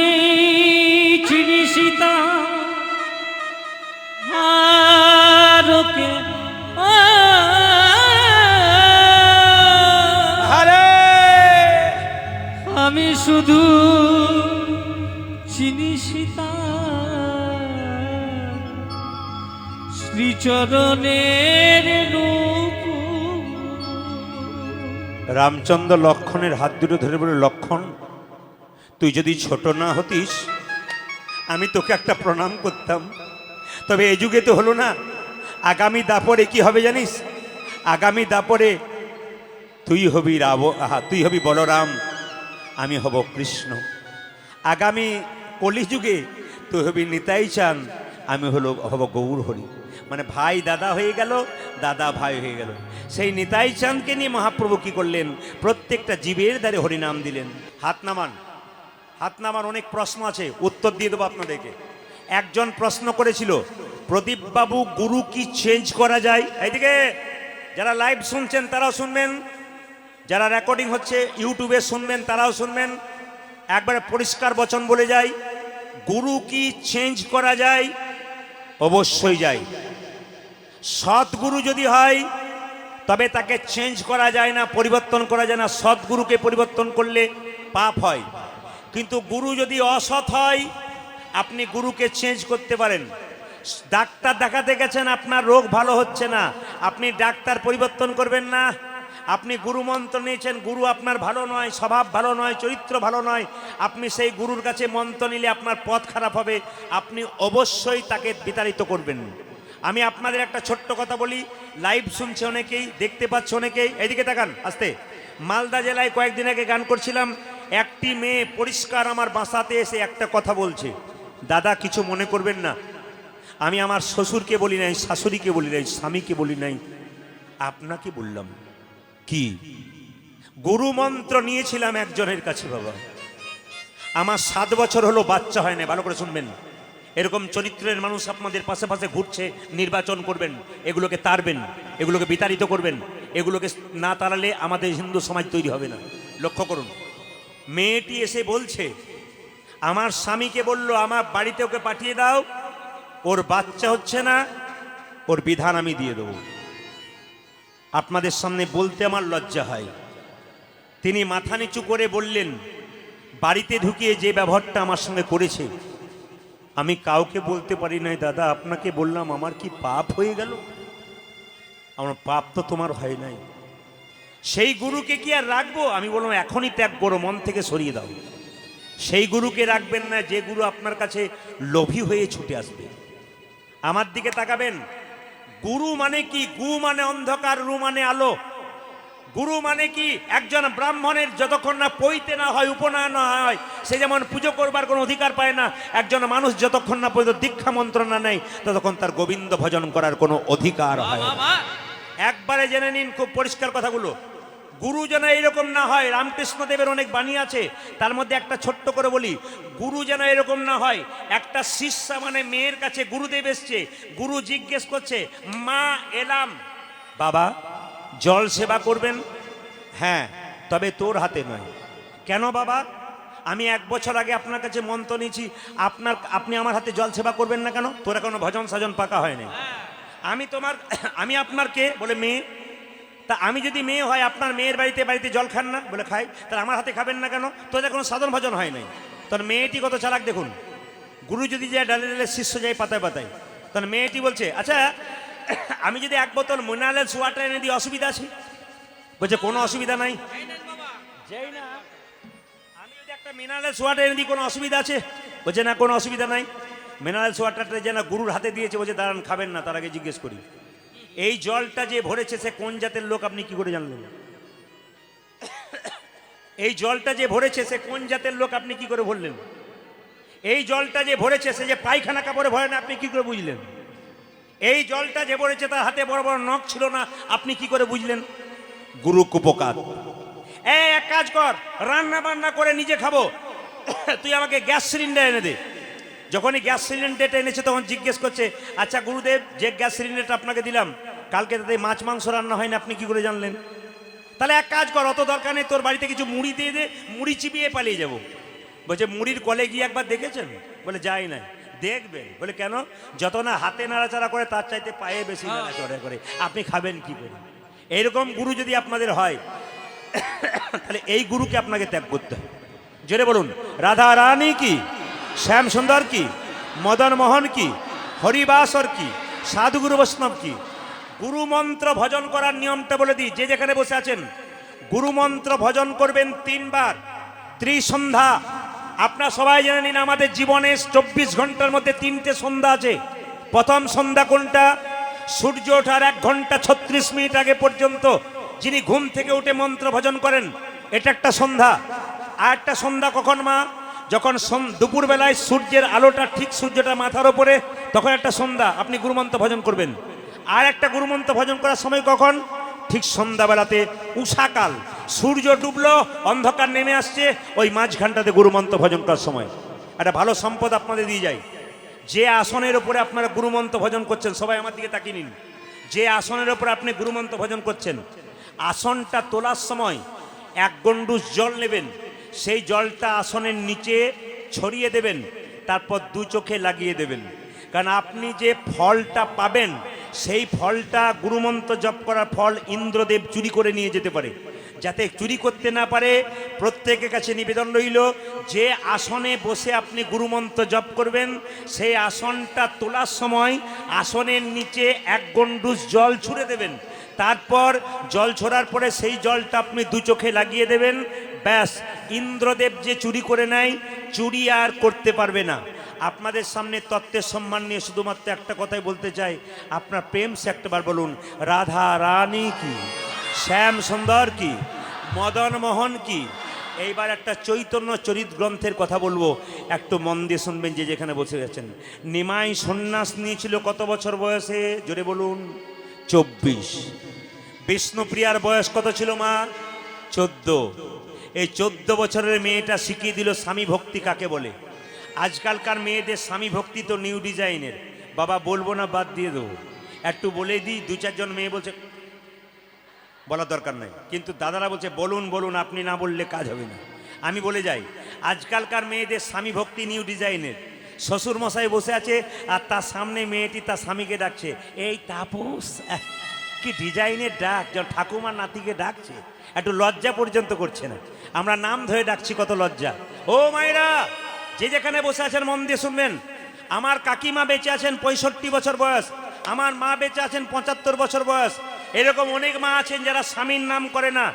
চিনি সীতা, আরকে আরে আমি শুধু চিনি সীতা, শ্রীচরণের নূপুর। রামচন্দ্র লক্ষণের হাত দুটো ধরে বলে, লক্ষণ, তুই যদি ছোট না হতিস, আমি তোকে একটা প্রণাম করতাম। তবে এই যুগে তো হলো না। আগামী দাপরে কি হবে জানিস? আগামী দাপরে তুই হবি বলরাম, আমি হব কৃষ্ণ। আগামী কলিযুগে তুই হবি নিতাই চাঁদ, আমি হব গৌর হরি। মানে ভাই দাদা হয়ে গেল, দাদা ভাই হয়ে গেল। সেই নিতাই চাঁদকে নিয়ে মহাপ্রভু কি করলেন? প্রত্যেকটা জীবের দ্বারে হরিনাম দিলেন। হাত নামান। অনেক প্রশ্ন আছে, উত্তর দিয়ে দেবো আপনাদেরকে। একজন প্রশ্ন করেছিল, প্রদীপ বাবু, গুরু কি চেঞ্জ করা যায়? এইদিকে যারা লাইভ শুনছেন তারাও শুনবেন, যারা রেকর্ডিং হচ্ছে ইউটিউবে শুনবেন তারাও শুনবেন। একবারে পরিষ্কার বচন বলে যাই, গুরু কি চেঞ্জ করা যায়? অবশ্যই যায়। সৎগুরু যদি হয় তবে তাকে চেঞ্জ করা যায় না, পরিবর্তন করা যায় না। সৎগুরুকে পরিবর্তন করলে পাপ হয়। কিন্তু গুরু যদি অসৎ হয়, আপনি গুরুকে চেঞ্জ করতে পারেন। ডাক্তার দেখাতে গেছেন, আপনার রোগ ভালো হচ্ছে না, আপনি ডাক্তার পরিবর্তন করবেন না। আপনি গুরু মন্ত্র নিয়েছেন, গুরু আপনার ভালো নয়, স্বভাব ভালো নয়, চরিত্র ভালো নয়, আপনি সেই গুরুর কাছে মন্ত্র নিলে আপনার পথ খারাপ হবে, আপনি অবশ্যই তাকে বিতাড়িত করবেন। আমি আপনাদের একটা ছোট্ট কথা বলি, লাইভ শুনছে অনেকেই, দেখতে পাচ্ছে অনেকেই, এইদিকে তাকান আস্তে। মালদা জেলায় কয়েকদিন আগে গান করছিলাম, একটি মেয়ে পরিষ্কার আমার বাসাতে এসে একটা কথা বলছে, দাদা কিছু মনে করবেন না, আমি আমার শ্বশুরকে বলি নাই, শাশুড়িকে বলি নাই, স্বামীকে বলি নাই, আপনাকে বললাম। কি? গুরু মন্ত্র নিয়েছিলাম একজনের কাছে বাবা, আমার 7 বছর হলো বাচ্চা হয় না। ভালো করে শুনবেন, এরকম চরিত্রের মানুষ আপনাদের পাশে পাশে ঘুরছে, নির্বাচন করবেন, এগুলোকে তাড়বেন, এগুলোকে বিতাড়িত করবেন। এগুলোকে না তাড়ালে আমাদের হিন্দু সমাজ তৈরি হবে না। লক্ষ্য করুন, মেয়েটি এসে বলছে, আমার স্বামীকে বলল আমার বাড়িতে ওকে পাঠিয়ে দাও, ওর বাচ্চা হচ্ছে না, ওর বিধান আমি দিয়ে দেবো। আপনাদের সামনে বলতে আমার লজ্জা হয়। তিনি মাথা নিচু করে বললেন, বাড়িতে ঢুকিয়ে যে ব্যবহারটা আমার সঙ্গে করেছে, আমি কাউকে বলতে পারি নাই দাদা আপনাকে বললাম আমার কি পাপ হয়ে গেল? আমার পাপ তো তোমার হয় নাই। সেই গুরুকে কি আর রাখবো? আমি বললাম এখনই ত্যাগ করো, মন থেকে সরিয়ে দাও। সেই গুরুকে রাখবেন না যে গুরু আপনার কাছে লোভী হয়ে ছুটে আসবে। আমার দিকে তাকাবেন। গুরু মানে কি? গু মানে অন্ধকার, রু মানে আলো। গুরু মানে কি? একজন ব্রাহ্মণের যতক্ষণ না পৈতে না হয়, উপনয়ন না হয়, সে যেমন পুজো করবার কোনো অধিকার পায় না, একজন মানুষ যতক্ষণ না পর্যন্ত দীক্ষা মন্ত্র না নেয় ততক্ষণ তার গোবিন্দ ভজন করার কোনো অধিকার হয় না। একবারে জেনে নিন খুব পরিষ্কার কথাগুলো। গুরু যেন এইরকম না হয়, রামকৃষ্ণদেবের অনেক বাণী আছে, তার মধ্যে একটা ছোট্ট করে বলি। গুরু যেন এরকম না হয়, একটা শিষ্যা মানে মেয়ের কাছে গুরুদেব এসছে, গুরু জিজ্ঞেস করছে মা এলাম, বাবা জল সেবা করবেন? হ্যাঁ, তবে তোর হাতে নয়। কেন বাবা? আমি 1 বছর আগে আপনার কাছে মন্ত্র নিয়েছি, আপনি আমার হাতে জল সেবা করবেন না কেন? তোরা কোনো ভজন সাজন পাকা হয়নি। আমি আপনার কে? বলে মেয়ে। তা আমি যদি মেয়ে হয়, আপনার মেয়ের বাড়িতে জল খান না? বলে খাই। তাহলে আমার হাতে খাবেন না কেন? তোদের কোনো সাধন ভজন হয় নাই। তোর মেয়েটি কত চালাক দেখুন। গুরু যদি যায় ডালে ডালে, শিষ্য যায় পাতায় পাতায়। তোর মেয়েটি বলছে আচ্ছা আমি যদি 1 বোতল মিনারেলস ওয়াটার এনে দিই অসুবিধা আছে? বলছে কোনো অসুবিধা নাই। যেই না আমি যদি একটা মিনারেলস ওয়াটার এনে দিই কোনো অসুবিধা আছে? বলছে না কোনো অসুবিধা নাই। মিনারেলস ওয়াটারটা যেন গুরুর হাতে দিয়েছে, বলছে দাঁড়ান খাবেন না, তার আগে জিজ্ঞেস করি এই জলটা যে ভরেছে সে কোন জাতের লোক আপনি কি করে জানলেন? এই জলটা যে ভরেছে সে কোন জাতের লোক আপনি কি করে বললেন? এই জলটা যে ভরেছে সে যে পায়খানা কাপড়ে ভরে না, আপনি কি করে বুঝলেন? এই জলটা যে ভরেছে তার হাতে বড় বড় নখ ছিল না, আপনি কি করে বুঝলেন? গুরু কুপকার। এক কাজ কর, রান্না বান্না করে নিজে খাবো, তুই আমাকে গ্যাস সিলিন্ডার এনে দে। যখনই গ্যাস সিলিন্ডারটা এনেছে তখন জিজ্ঞেস করছে আচ্ছা গুরুদেব, যে গ্যাস সিলিন্ডারটা আপনাকে দিলাম কালকে তাতে মাছ মাংস রান্না হয় না, আপনি কি করে জানলেন? তাহলে এক কাজ কর, অত দরকার নেই, তোর বাড়িতে কিছু মুড়ি দিয়ে দে, মুড়ি চিবিয়ে পালিয়ে যাবো। বলছে মুড়ির কলে গিয়ে একবার দেখেছেন? বলে যাই না। দেখবেন। বলে কেন? যত না হাতে নাড়াচাড়া করে তার চাইতে পায়ে বেশি নাড়াচাড়া করে, আপনি খাবেন কি করে? এইরকম গুরু যদি আপনাদের হয় তাহলে এই গুরুকে আপনাকে ত্যাগ করতে হবে। জোরে বলুন রাধা রানী কি, শ্যাম সুন্দর কি, মদন মোহন কি, হরিবাসর কি, সাধুগুরু বৈষ্ণব কি। গুরু মন্ত্র ভজন করার নিয়মটা বলে দিই, যে যেখানে বসে আছেন গুরু মন্ত্র ভজন করবেন 3 বার ত্রিসন্ধ্যা। আপনারা সবাই জেনে নিন আমাদের জীবনে 24 ঘন্টার মধ্যে 3টে সন্ধ্যা আছে। প্রথম সন্ধ্যা কোনটা? সূর্য ওঠার 1 ঘন্টা 36 মিনিট আগে পর্যন্ত যিনি ঘুম থেকে উঠে মন্ত্র ভজন করেন, এটা একটা সন্ধ্যা। আর একটা সন্ধ্যা কখন মা? যখন দুপুরবেলায় সূর্যের আলোটা ঠিক সূর্যটা মাথার ওপরে, তখন একটা সন্ধ্যা, আপনি গুরুমন্ত্র ভজন করবেন। আর একটা গুরুমন্ত্র ভজন করার সময় কখন? ঠিক সন্ধ্যাবেলাতে, উষাকাল, সূর্য ডুবলো, অন্ধকার নেমে আসছে, ওই মাঝখানটাতে গুরুমন্ত্র ভজন করার সময়। একটা ভালো সম্পদ আপনাদের দিয়ে যায়। যে আসনের ওপরে আপনারা গুরুমন্ত্র ভজন করছেন, সবাই আমার দিকে তাকিয়ে নিন। যে আসনের ওপরে আপনি গুরুমন্ত্র ভজন করছেন, আসনটা তোলার সময় 1 গণ্ডূষ জল নেবেন, সেই জলটা আসনের নিচে ছড়িয়ে দেবেন, তারপর 2 চোখে লাগিয়ে দেবেন। কারণ আপনি যে ফলটা পাবেন সেই ফলটা গুরুমন্ত্র জপ করার ফল ইন্দ্রদেব চুরি করে নিয়ে যেতে পারে। যাতে চুরি করতে না পারে প্রত্যেকের কাছে নিবেদন রইল, যে আসনে বসে আপনি গুরুমন্ত্র জপ করবেন সেই আসনটা তোলার সময় আসনের নিচে 1 গণ্ডূষ জল ছুঁড়ে দেবেন। তারপর জল ছোড়ার পরে সেই জলটা আপনি 2 চোখে লাগিয়ে দেবেন। ব্যাস, ইন্দ্রদেব যে চুরি করে নেয়, চুরি আর করতে পারবে না। আপনাদের সামনে তত্ত্বের সম্মান নিয়ে শুধুমাত্র একটা কথাই বলতে চাই, আপনার প্রেম সে একটাবার বলুন রাধা রানী কি, শ্যাম সুন্দর কি, মদন মোহন কি। এইবার একটা চৈতন্য চরিত গ্রন্থের কথা বলবো, একটু মন দিয়ে শুনবেন যে যেখানে বসে গেছেন। নিমাই সন্ন্যাস নিয়েছিল কত বছর বয়সে? জোরে বলুন 24। বিষ্ণুপ্রিয়ার বয়স কত ছিল মা? 14। এই 14 বছরের মেয়েটা শিখিয়ে দিল স্বামী ভক্তি কাকে বলে। আজকালকার মেয়েদের স্বামী ভক্তি তো নিউ ডিজাইনের। বাবা বলবো না, বাদ দিয়ে দেবো, একটু বলে দিই। 2-4 জন মেয়ে বলছে বলার দরকার নাই, কিন্তু দাদারা বলছে বলুন বলুন, আপনি না বললে কাজ হবে না। আমি বলে যাই, আজকালকার মেয়েদের স্বামী ভক্তি নিউ ডিজাইনের। শ্বশুর মশাই বসে আছে আর তার সামনে মেয়েটি তার স্বামীকে ডাকছে, এই তাপস। কি ডিজাইনের ডাক, যখন ঠাকুমার নাতিকে ডাকছে একটু লজ্জা পর্যন্ত করছে না। আমরা নাম ধরে ডাকছি, কত লজ্জা। ও মায়েরা, যে যেখানে বসে আছেন মন দিয়ে শুনবেন। আমার কাকিমা বেঁচে আছেন 65 বছর বয়স, আমার মা বেঁচে আছেন 75 বছর বয়স। এরকম অনেক মা আছেন যারা স্বামীর নাম করে না।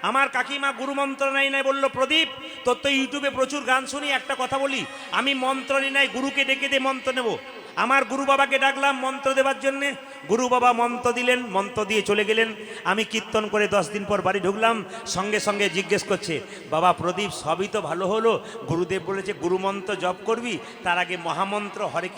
আমার কাকিমা গুরু মন্ত্র নাই নাই বললো, প্রদীপ তোর তো ইউটিউবে প্রচুর গান শুনি, একটা কথা বলি, আমি মন্ত্র নি নাই, গুরুকে ডেকে দিয়ে মন্ত্র নেব। আমার গুরু বাবাকে ডাকলাম মন্ত্র দেওয়ার জন্যে, গুরু বাবা মন্ত্র দিলেন, মন্ত্র দিয়ে চলে গেলেন। আমি কীর্তন করে 10 দিন পর বাড়ি ঢুকলাম, সঙ্গে সঙ্গে জিজ্ঞেস করছে, বাবা প্রদীপ সবই তো ভালো হলো, গুরুদেব বলেছে গুরু মন্ত্র জপ করবি, তার আগে মহামন্ত্র হরে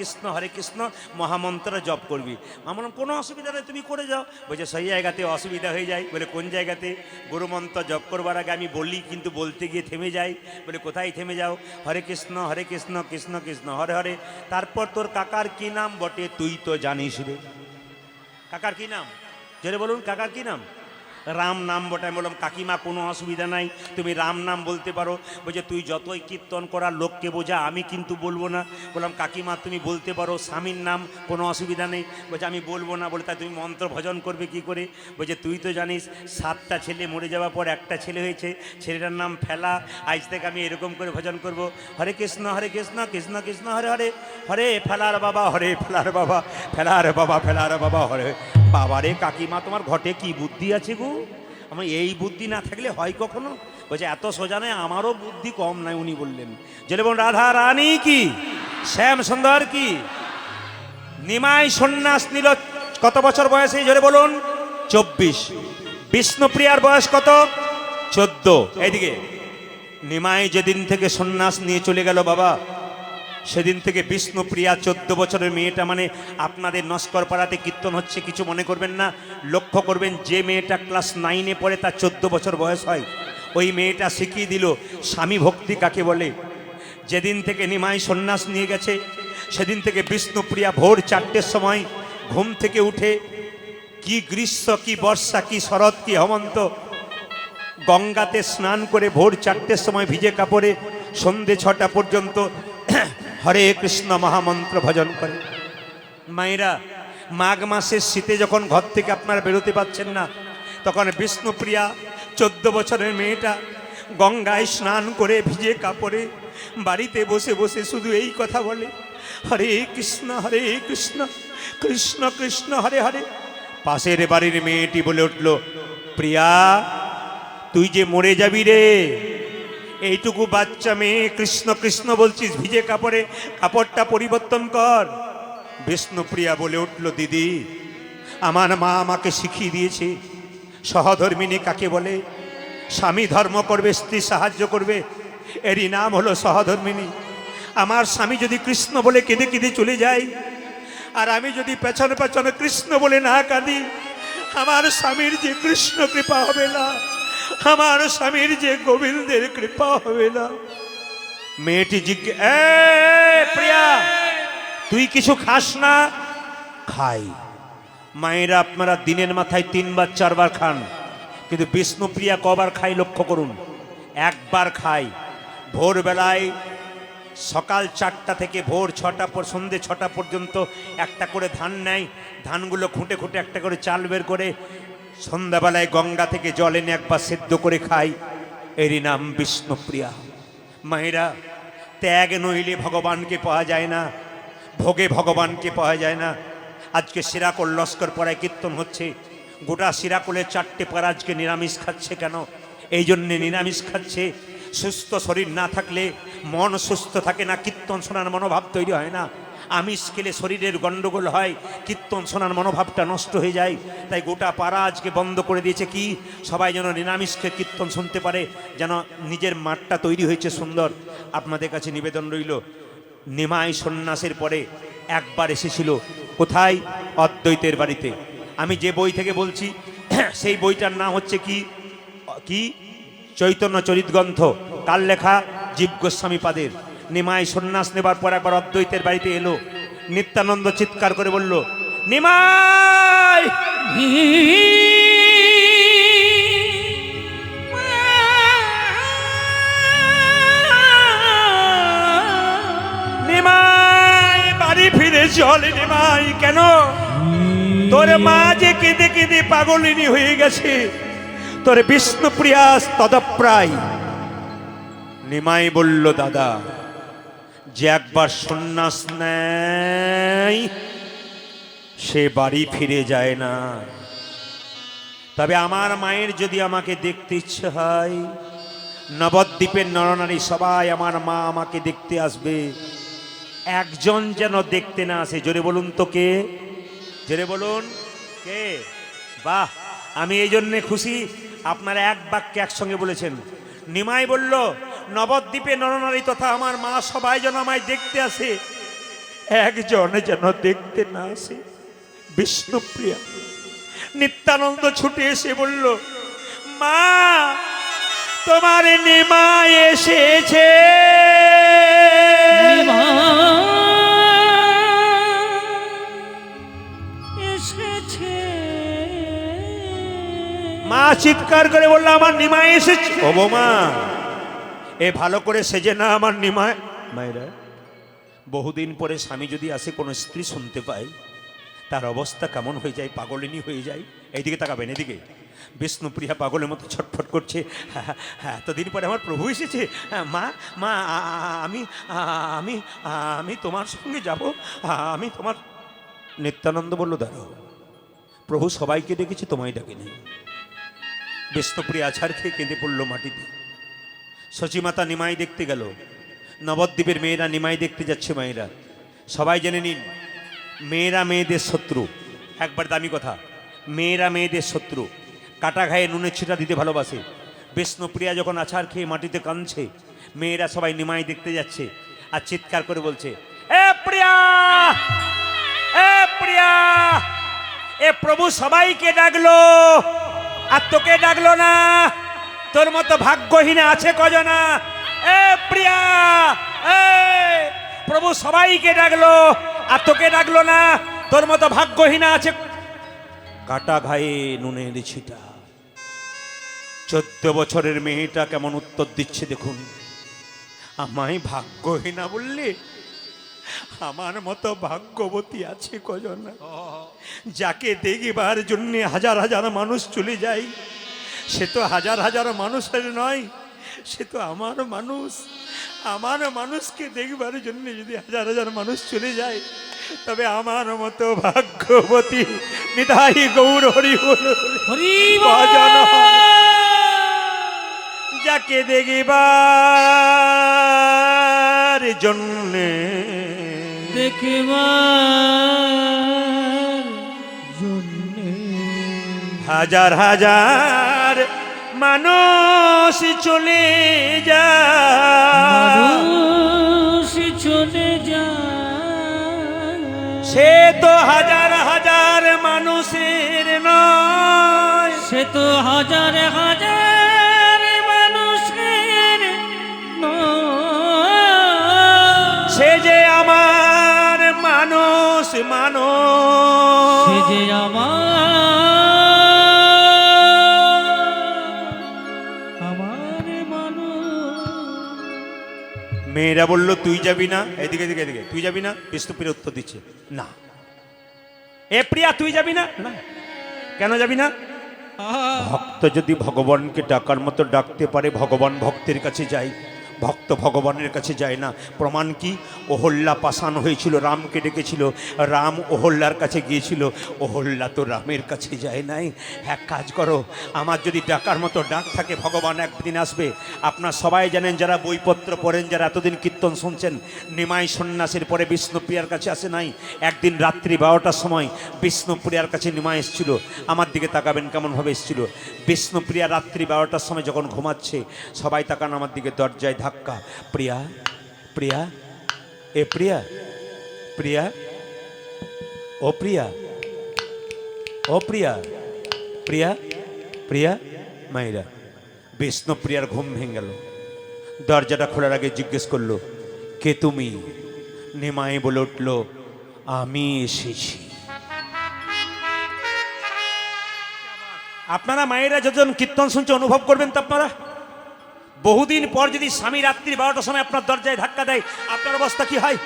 কৃষ্ণ মহামন্ত্র জপ করবি। আমার বললাম কোনো অসুবিধা নেই, তুমি করে যাও। বলছে সেই জায়গাতে অসুবিধা হয়ে যায়। বলে কোন জায়গাতে? গুরু মন্ত্র জপ করবার আগে আমি বলি, কিন্তু বলতে গিয়ে থেমে যাই। বলে কোথায় থেমে যাও? হরে কৃষ্ণ কৃষ্ণ কৃষ্ণ হরে হরে। তারপর তোর কাকার কি নাম বটে তুই তো জানিস রে? কাকার কি নাম? জোরে বলুন, কাকার কি নাম? রাম নাম বটে। আমি বললাম কাকিমা কোনো অসুবিধা নাই, তুমি রাম নাম বলতে পারো। বলছে তুই যতই কীর্তন করার লোককে বোঝা, আমি কিন্তু বলবো না। বললাম কাকিমা তুমি বলতে পারো স্বামীর নাম, কোনো অসুবিধা নেই। বলছে আমি বলবো না। বলে তাই তুমি মন্ত্র ভজন করবে কি করে? বলছে তুই তো জানিস 7টা ছেলে মরে যাওয়ার পর একটা ছেলে হয়েছে, ছেলেটার নাম ফেলা। আজ থেকে আমি এরকম করে ভজন করব, হরে কৃষ্ণ কৃষ্ণ কৃষ্ণ হরে হরে। হরে ফেলার বাবা, হরে ফেলার বাবা, ফেলার বাবা, ফেলার বাবা, হরে। বাবারে কাকিমা তোমার ঘটে কি বুদ্ধি আছে গো? আমার এই বুদ্ধি না থাকলে হয় কখনো? বলছে এত সোজা নয়, আমারও বুদ্ধি কম নাই। উনি বললেন যে বলুন রাধা রানী কি, শ্যাম সুন্দর কি। নিমাই সন্ন্যাস নিল কত বছর বয়সে? জোরে বলুন 24। বিষ্ণুপ্রিয়ার বয়স কত? 14। এইদিকে নিমাই যেদিন থেকে সন্ন্যাস নিয়ে চলে গেল বাবা, সেদিন থেকে বিষ্ণুপ্রিয়া 14 বছরের মেয়েটা, মানে আপনাদের নস্কর পাড়াতে কীর্তন হচ্ছে কিছু মনে করবেন না, লক্ষ্য করবেন যে মেয়েটা ক্লাস 9-এ পড়ে তার 14 বছর বয়স হয়, ওই মেয়েটা শিখিয়ে দিল স্বামী ভক্তি কাকে বলে। যেদিন থেকে নিমাই সন্ন্যাস নিয়ে গেছে সেদিন থেকে বিষ্ণুপ্রিয়া ভোর 4টের সময় ঘুম থেকে উঠে, কি গ্রীষ্ম কি বর্ষা কি শরৎ কি হেমন্ত, গঙ্গাতে স্নান করে ভোর 4টের সময় ভিজে কাপড়ে সন্ধে 6টা পর্যন্ত হরে কৃষ্ণ মহামন্ত্র ভজন করে। মায়েরা, মাঘ মাসের শীতে যখন ঘর থেকে আপনারা বেরোতে পারছেন না, তখন বিষ্ণুপ্রিয়া 14 বছরের মেয়েটা গঙ্গায় স্নান করে ভিজে কাপড়ে বাড়িতে বসে বসে শুধু এই কথা বলে, হরে কৃষ্ণ কৃষ্ণ কৃষ্ণ হরে হরে। পাশের বাড়ির মেয়েটি বলে উঠল, প্রিয়া তুই যে মরে যাবি রে, এইটুকু বাচ্চা মেয়ে কৃষ্ণ কৃষ্ণ বলছিস, ভিজে কাপড়ে কাপড়টা পরিবর্তন কর। বিষ্ণুপ্রিয়া বলে উঠল, দিদি আমার মা আমাকে শিখিয়ে দিয়েছে সহধর্মিনী কাকে বলে। স্বামী ধর্ম করবে, স্ত্রী সাহায্য করবে, এরই নাম হলো সহধর্মিনী। আমার স্বামী যদি কৃষ্ণ বলে কেঁদে কেঁদে চলে যায়, আর আমি যদি পেছনে পেছনে কৃষ্ণ বলে না কাঁদি, আমার স্বামীর যে কৃষ্ণ কৃপা হবে না, আমার স্বামীর যে গোবিন্দের কৃপা হবে না। মেয়েটি প্রিয়া তুই কিছু খাস না? খাই। মায়েরা আপনারা দিনের মাথায় 3বার 4বার খান, কিন্তু বিষ্ণুপ্রিয়া কবার খাই লক্ষ্য করুন? একবার খাই। ভোরবেলায় সকাল 4টা থেকে ভোর 6টা পর সন্ধে 6টা পর্যন্ত একটা করে ধান নেয়, ধানগুলো খুঁটে খুঁটে একটা করে চাল বের করে সন্ধ্যাবেলায় গঙ্গা থেকে জল এনে একবার সেদ্ধ করে খাই, এরই নাম বিষ্ণুপ্রিয়া। মায়েরা, ত্যাগ নইলে ভগবানকে পাওয়া যায় না, ভোগে ভগবানকে পাওয়া যায় না। আজকে শিরাকোল লস্কর পাড়ায় কীর্তন হচ্ছে, গোটা শিরাকোলের 4টে পাড়া আজকে নিরামিষ খাচ্ছে। কেন? এই জন্যে নিরামিষ খাচ্ছে। সুস্থ শরীর না থাকলে মন সুস্থ থাকে না, কীর্তন শোনার মনোভাব তৈরি হয় না। আমিষ খেলে শরীরের গণ্ডগোল হয়, কীর্তন শোনার মনোভাবটা নষ্ট হয়ে যায়। তাই গোটা পাড়া আজকে বন্ধ করে দিয়েছে, কি সবাই যেন নিরামিষ খেয়ে কীর্তন শুনতে পারে, যেন নিজের মাঠটা তৈরি হয়েছে সুন্দর। আপনাদের কাছে নিবেদন রইল, নিমাই সন্ন্যাসের পরে একবার এসেছিল কোথায়? অদ্বৈতের বাড়িতে। আমি যে বই থেকে বলছি সেই বইটার নাম হচ্ছে কি কি চৈতন্য চরিতগ্রন্থ। কার লেখা? জীব গোস্বামী পাদের। নিমাই সন্ন্যাস নেবার পর একবার অদ্বৈতের বাড়িতে এলো। নিত্যানন্দ চিৎকার করে বলল, নিমাই নিমাই বাড়ি ফিরে চল। নিমাই কেন? তোর মা যে কেঁদে কেঁদে পাগলিনী হয়ে গেছে, তোর বিষ্ণুপ্রিয়া তদপ্রায়। নিমাই বলল, দাদা, যে একবার সন্ন্যাস নেয় সে বাড়ি ফিরে যায় না। তবে আমার মায়ের যদি আমাকে দেখতে ইচ্ছে হয়, নবদ্বীপের নরনারী সবাই আমার মা আমাকে দেখতে আসবে, একজন যেন দেখতে না আসে। জোরে বলুন তো কে? জোরে বলুন কে? বাহ, আমি এই জন্যে খুশি আপনারা এক বাক্যে একসঙ্গে বলেছেন। নিমাই বলল, নবদ্বীপে নরনারী তথা আমার মা সবাই যেন আমায় দেখতে আসে, একজন যেন দেখতে না আসে। বিষ্ণুপ্রিয়া নিত্যানন্দ ছুটে এসে বলল, মা, তোমার নিমাই এসেছে। এসেছে। মা চিৎকার করে বলল, আমার নিমাই এসেছে। ও বৌমা, এ ভালো করে সেজে না আমার নিমাই। মায়েরা, বহুদিন পরে স্বামী যদি আসে, কোনো স্ত্রী শুনতে পায়, তার অবস্থা কেমন হয়ে যায়, পাগলিনী হয়ে যায়। এইদিকে তাকাবেন, এদিকে। বিষ্ণুপ্রিয়া পাগলের মতো ছটফট করছে। এতদিন পরে আমার প্রভু এসেছে। মা, মা, আমি আমি আমি তোমার সঙ্গে যাব, আমি তোমার। নিত্যানন্দ বলল, দাঁড়াও, প্রভু সবাইকে ডেকেছে, তোমায় ডাকেনি। বিষ্ণুপ্রিয়া আছাড় খেয়ে কেঁদে পড়ল মাটিতে। শচীমাতা নিমাই দেখতে গেল। নবদ্বীপের মেয়েরা নিমাই দেখতে যাচ্ছে। মায়েরা সবাই জেনে নিন, মেয়েরা মেয়েদের শত্রু। একবার দামি কথা, মেয়েরা মেয়েদের শত্রু। কাটা ঘায়ে নুনের ছিটা দিতে ভালোবাসে। বিষ্ণুপ্রিয়া যখন আছাড় খেয়ে মাটিতে কাঁদছে, মেয়েরা সবাই নিমাই দেখতে যাচ্ছে আর চিৎকার করে বলছে, এ প্রিয়া, এ প্রিয়া, এ প্রভু সবাইকে ডাকলো আর তোকে ডাকলো না। তোর মতো ভাগ্যহীন আছে কজনা? এ প্রিয়া, এ প্রভু সবাইকে ডাকলো আর তোকে ডাকলো না, তোর মতো ভাগ্যহীন আছে। কাটা ঘায়ে নুনের ছিটা। 14 বছরের মেয়েটা কেমন উত্তর দিচ্ছে দেখুন। আমায় ভাগ্যহীনা বললে? আমার মতো ভাগ্যবতী আছে কজন? যাকে দেখবার জন্য হাজার হাজার মানুষ চলে যায়, সে তো হাজার হাজার মানুষের নয়, সে তো আমার মানুষ। আমার মানুষকে দেখবার জন্য যদি হাজার হাজার মানুষ চলে যায়, তবে আমার মতো ভাগ্যবতী নিতাই গৌর হরি কজন? যাকে দেখবার জন্যে হাজার হাজার মানুষ চলে সে তো হাজার হাজার মানুষের নয়, সে তো হাজার হাজার মানুষের নয়। সে যে আমার মানুষ, মানুষ সে যে আমার মানুষ। মেয়েরা বলল, তুই যাবি না? এদিকে এদিকে এদিকে, তুই যাবি না? বিষ্ণুপ্রিয়া উত্তর দিচ্ছে, না। এ প্রিয়া, তুই যাবি না? না। কেন যাবি না? ভক্ত যদি ভগবানকে ডাকার মতো ডাকতে পারে, ভগবান ভক্তের কাছে যায়, ভক্ত ভগবানের কাছে যায় না। প্রমাণ কি? অহল্যা পাষাণ হয়েছিল, রামকে ডেকেছিল, রাম অহল্যার কাছে গিয়েছিল, অহল্যা তো রামের কাছে যায় নাই। এক কাজ করো, আমার যদি ডাকার মতো ডাক থাকে, ভগবান একদিন আসবে। আপনার সবাই জানেন, যারা বইপত্র পড়েন, যারা এতদিন কীর্তন শুনছেন, নিমাই সন্ন্যাসের পরে বিষ্ণুপ্রিয়ার কাছে আসে নাই। একদিন রাত্রি 12টার সময় বিষ্ণুপ্রিয়ার কাছে নিমাই এসেছিল। আমার দিকে তাকাবেন কেমনভাবে এসেছিল। বিষ্ণুপ্রিয়া রাত্রি 12টার সময় যখন ঘুমাচ্ছে, সবাই তাকান আমার দিকে, দরজায় ধাক্কা। প্রিয়া, প্রিয়া, এ প্রিয়া, প্রিয়া, ও প্রিয়া, ও প্রিয়া, প্রিয়া, প্রিয়া। মায়েরা, বিষ্ণুপ্রিয়ার ঘুম ভেঙে গেল। দরজাটা খোলার আগে জিজ্ঞেস করলো, কে তুমি? নিমাই বলে উঠল, আমি এসেছি। আপনারা মায়েরা যখন কীর্তন শুনছে অনুভব করবেন তো আপনারা। বহুদিন পর যদি স্বামী রাত্রি 12টার সময় আপনার দরজায় ধাক্কা দেয়, আপনার অবস্থা কি হয়?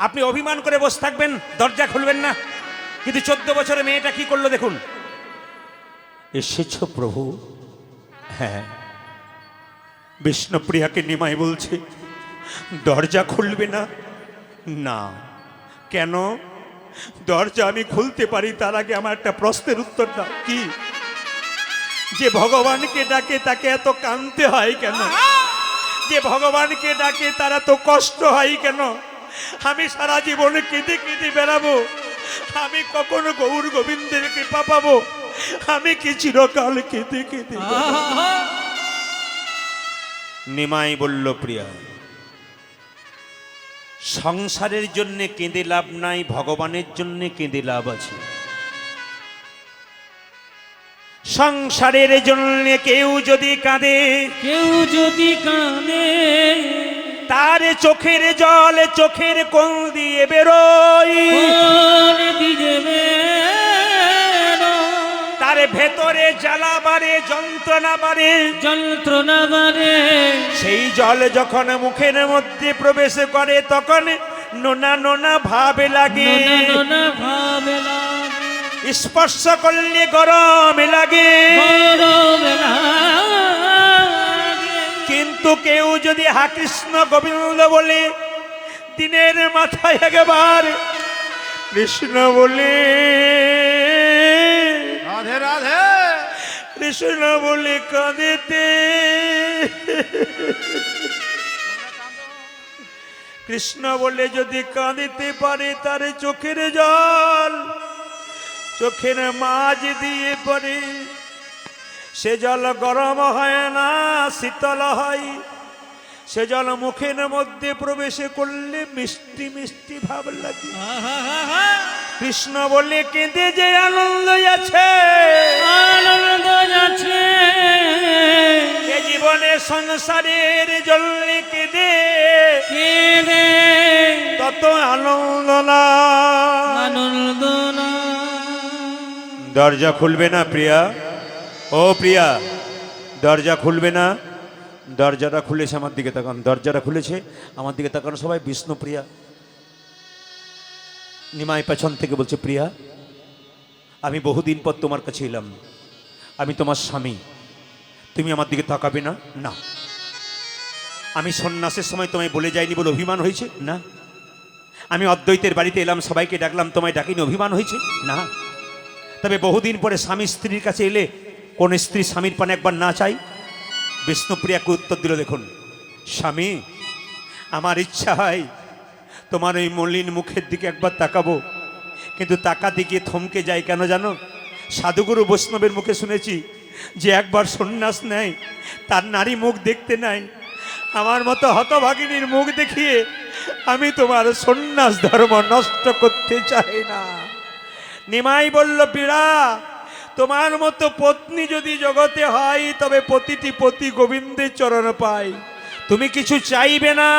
আপনি অভিমান করে বসে থাকবেন, দরজা খুলবেন না? কিন্তু 14 বছরের মেয়েটা কি করলো দেখুন। এসেছো প্রভু? হ্যাঁ। বিষ্ণুপ্রিয়াকে নিমাই বলছে দরজা খুলবে না? না। কেন? দরজা আমি খুলতে পারি, তার আগে আমার একটা প্রশ্নের উত্তর দাও। কি? যে ভগবানকে ডাকে তাকে এত কাঁদতে হয় কেন? যে ভগবানকে ডাকে তার এত কষ্ট হয় কেন? আমি সারা জীবন কেঁদে কেঁদে বেড়াবো, আমি কখনো গৌর গোবিন্দের কৃপা পাবো? আমি কি চিরকাল কেঁদে কেঁদে বেড়াবো? নিমাই বলল প্রিয়া, সংসারের জন্য কেঁদে লাভ নাই, ভগবানের জন্য কেঁদে লাভ আছে। সংসারের জন্য কেউ যদি কাঁদে, কেউ যদি কাঁদে, তার চোখের জল চোখের কোণ দিয়ে বেরোয়, কোন দিকে বেরোয়, তার ভেতরে জ্বালা বাড়ে, যন্ত্রণা বাড়ে, যন্ত্রণা বাড়ে। সেই জল যখন মুখের মধ্যে প্রবেশ করে তখন নোনা নোনা ভাব লাগে, নোনা নোনা ভাব লাগে, স্পর্শ করলে গরম লাগে। গরম লাগে। কিন্তু কেউ যদি হা কৃষ্ণ গোবিন্দ বলে, দিনের মাথায় একবার কৃষ্ণ বলে, রাধে রাধে, কৃষ্ণ বলে কাঁদেতে, কৃষ্ণ বলে যদি কাঁদিতে পারে, তার চোখের জল চোখের মাঝ দিয়ে পড়ে, সে জল গরম হয় না, শীতল হয়। সে জল মুখের মধ্যে প্রবেশ করলে মিষ্টি মিষ্টি ভাব লাগে। কৃষ্ণ বলে কেঁদে যে আনন্দ আছে, আনন্দ আছে, এ জীবনে সংসারের জন্য কেঁদে কেঁদে তত আনন্দ না। আনন্দ না। দরজা খুলবে না প্রিয়া? ও প্রিয়া, দরজা খুলবে না? দরজাটা খুলেছে, আমার দিকে তাকান, দরজাটা খুলেছে, আমার দিকে তাকানো সবাই। বিষ্ণুপ্রিয়া নিমাই পেছন থেকে বলছে, প্রিয়া আমি বহুদিন পর তোমার কাছে এলাম, আমি তোমার স্বামী, তুমি আমার দিকে তাকাবে না? না। আমি সন্ন্যাসের সময় তোমায় বলে যাইনি বলে অভিমান হয়েছে? না। আমি অদ্বৈতের বাড়িতে এলাম, সবাইকে ডাকলাম, তোমায় ডাকিনি, অভিমান হয়েছে? না। তবে বহুদিন পরে স্বামী স্ত্রীর কাছে এলে কোন স্ত্রী স্বামীর পানে একবার না চাই? বিষ্ণুপ্রিয়াকে উত্তর দিল, দেখুন স্বামী, আমার ইচ্ছা হয় তোমার ওই মলিন মুখের দিকে একবার তাকাবো, কিন্তু তাকাতে গিয়ে থমকে যাই। কেন জানো? সাধুগুরু বৈষ্ণবের মুখে শুনেছি যে একবার সন্ন্যাস নেয় তার নারী মুখ দেখতে নাই। আমার মতো হতভাগিনীর মুখ দেখিয়ে আমি তোমার সন্ন্যাস ধর্ম নষ্ট করতে চাই না। নিমাই বলল, পীড়া তোমার মতো পত্নী যদি জগতে হয় তবে প্রতিটি পতি গোবিন্দের চরণ পায়। তুমি কিছু চাইবে না?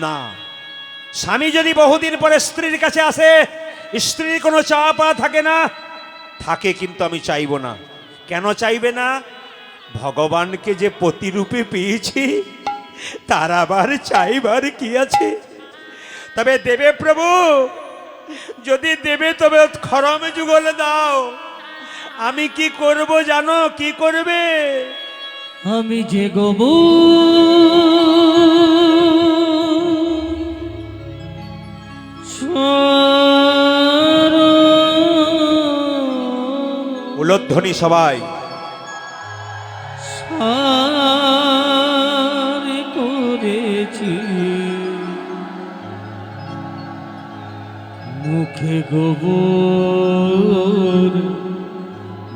না। স্বামী যদি বহুদিন পরে স্ত্রীর কাছে আসে, স্ত্রীর কোনো চাওয়া পাওয়া থাকে না? থাকে, কিন্তু আমি চাইব না। কেন চাইবে না? ভগবানকে যে পতিরূপে পেয়েছি তার আবার চাইবার কি আছে? তবে দেবে প্রভু, যদি দেবে তবে খরম যুগল দাও। আমি কি করব জানো? কি করবে? আমি যে গবু উলধ্বনি সবাই। সার করেছি, মুখে গোবর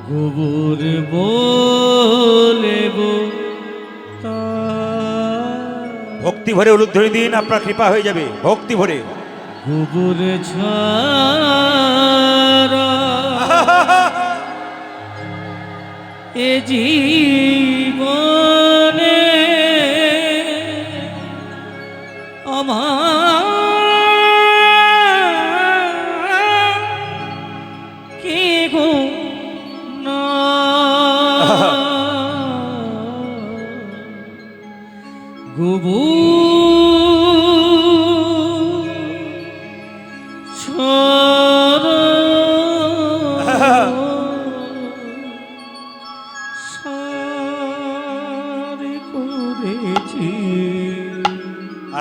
গোবর বলেব, ভক্তি ভরে উলধ্বনি দিন, আপনার কৃপা হয়ে যাবে। ভক্তি ভরে। গোবর ছাড়া এ জীবনে আমার কি গো না। গোবর ছাড়া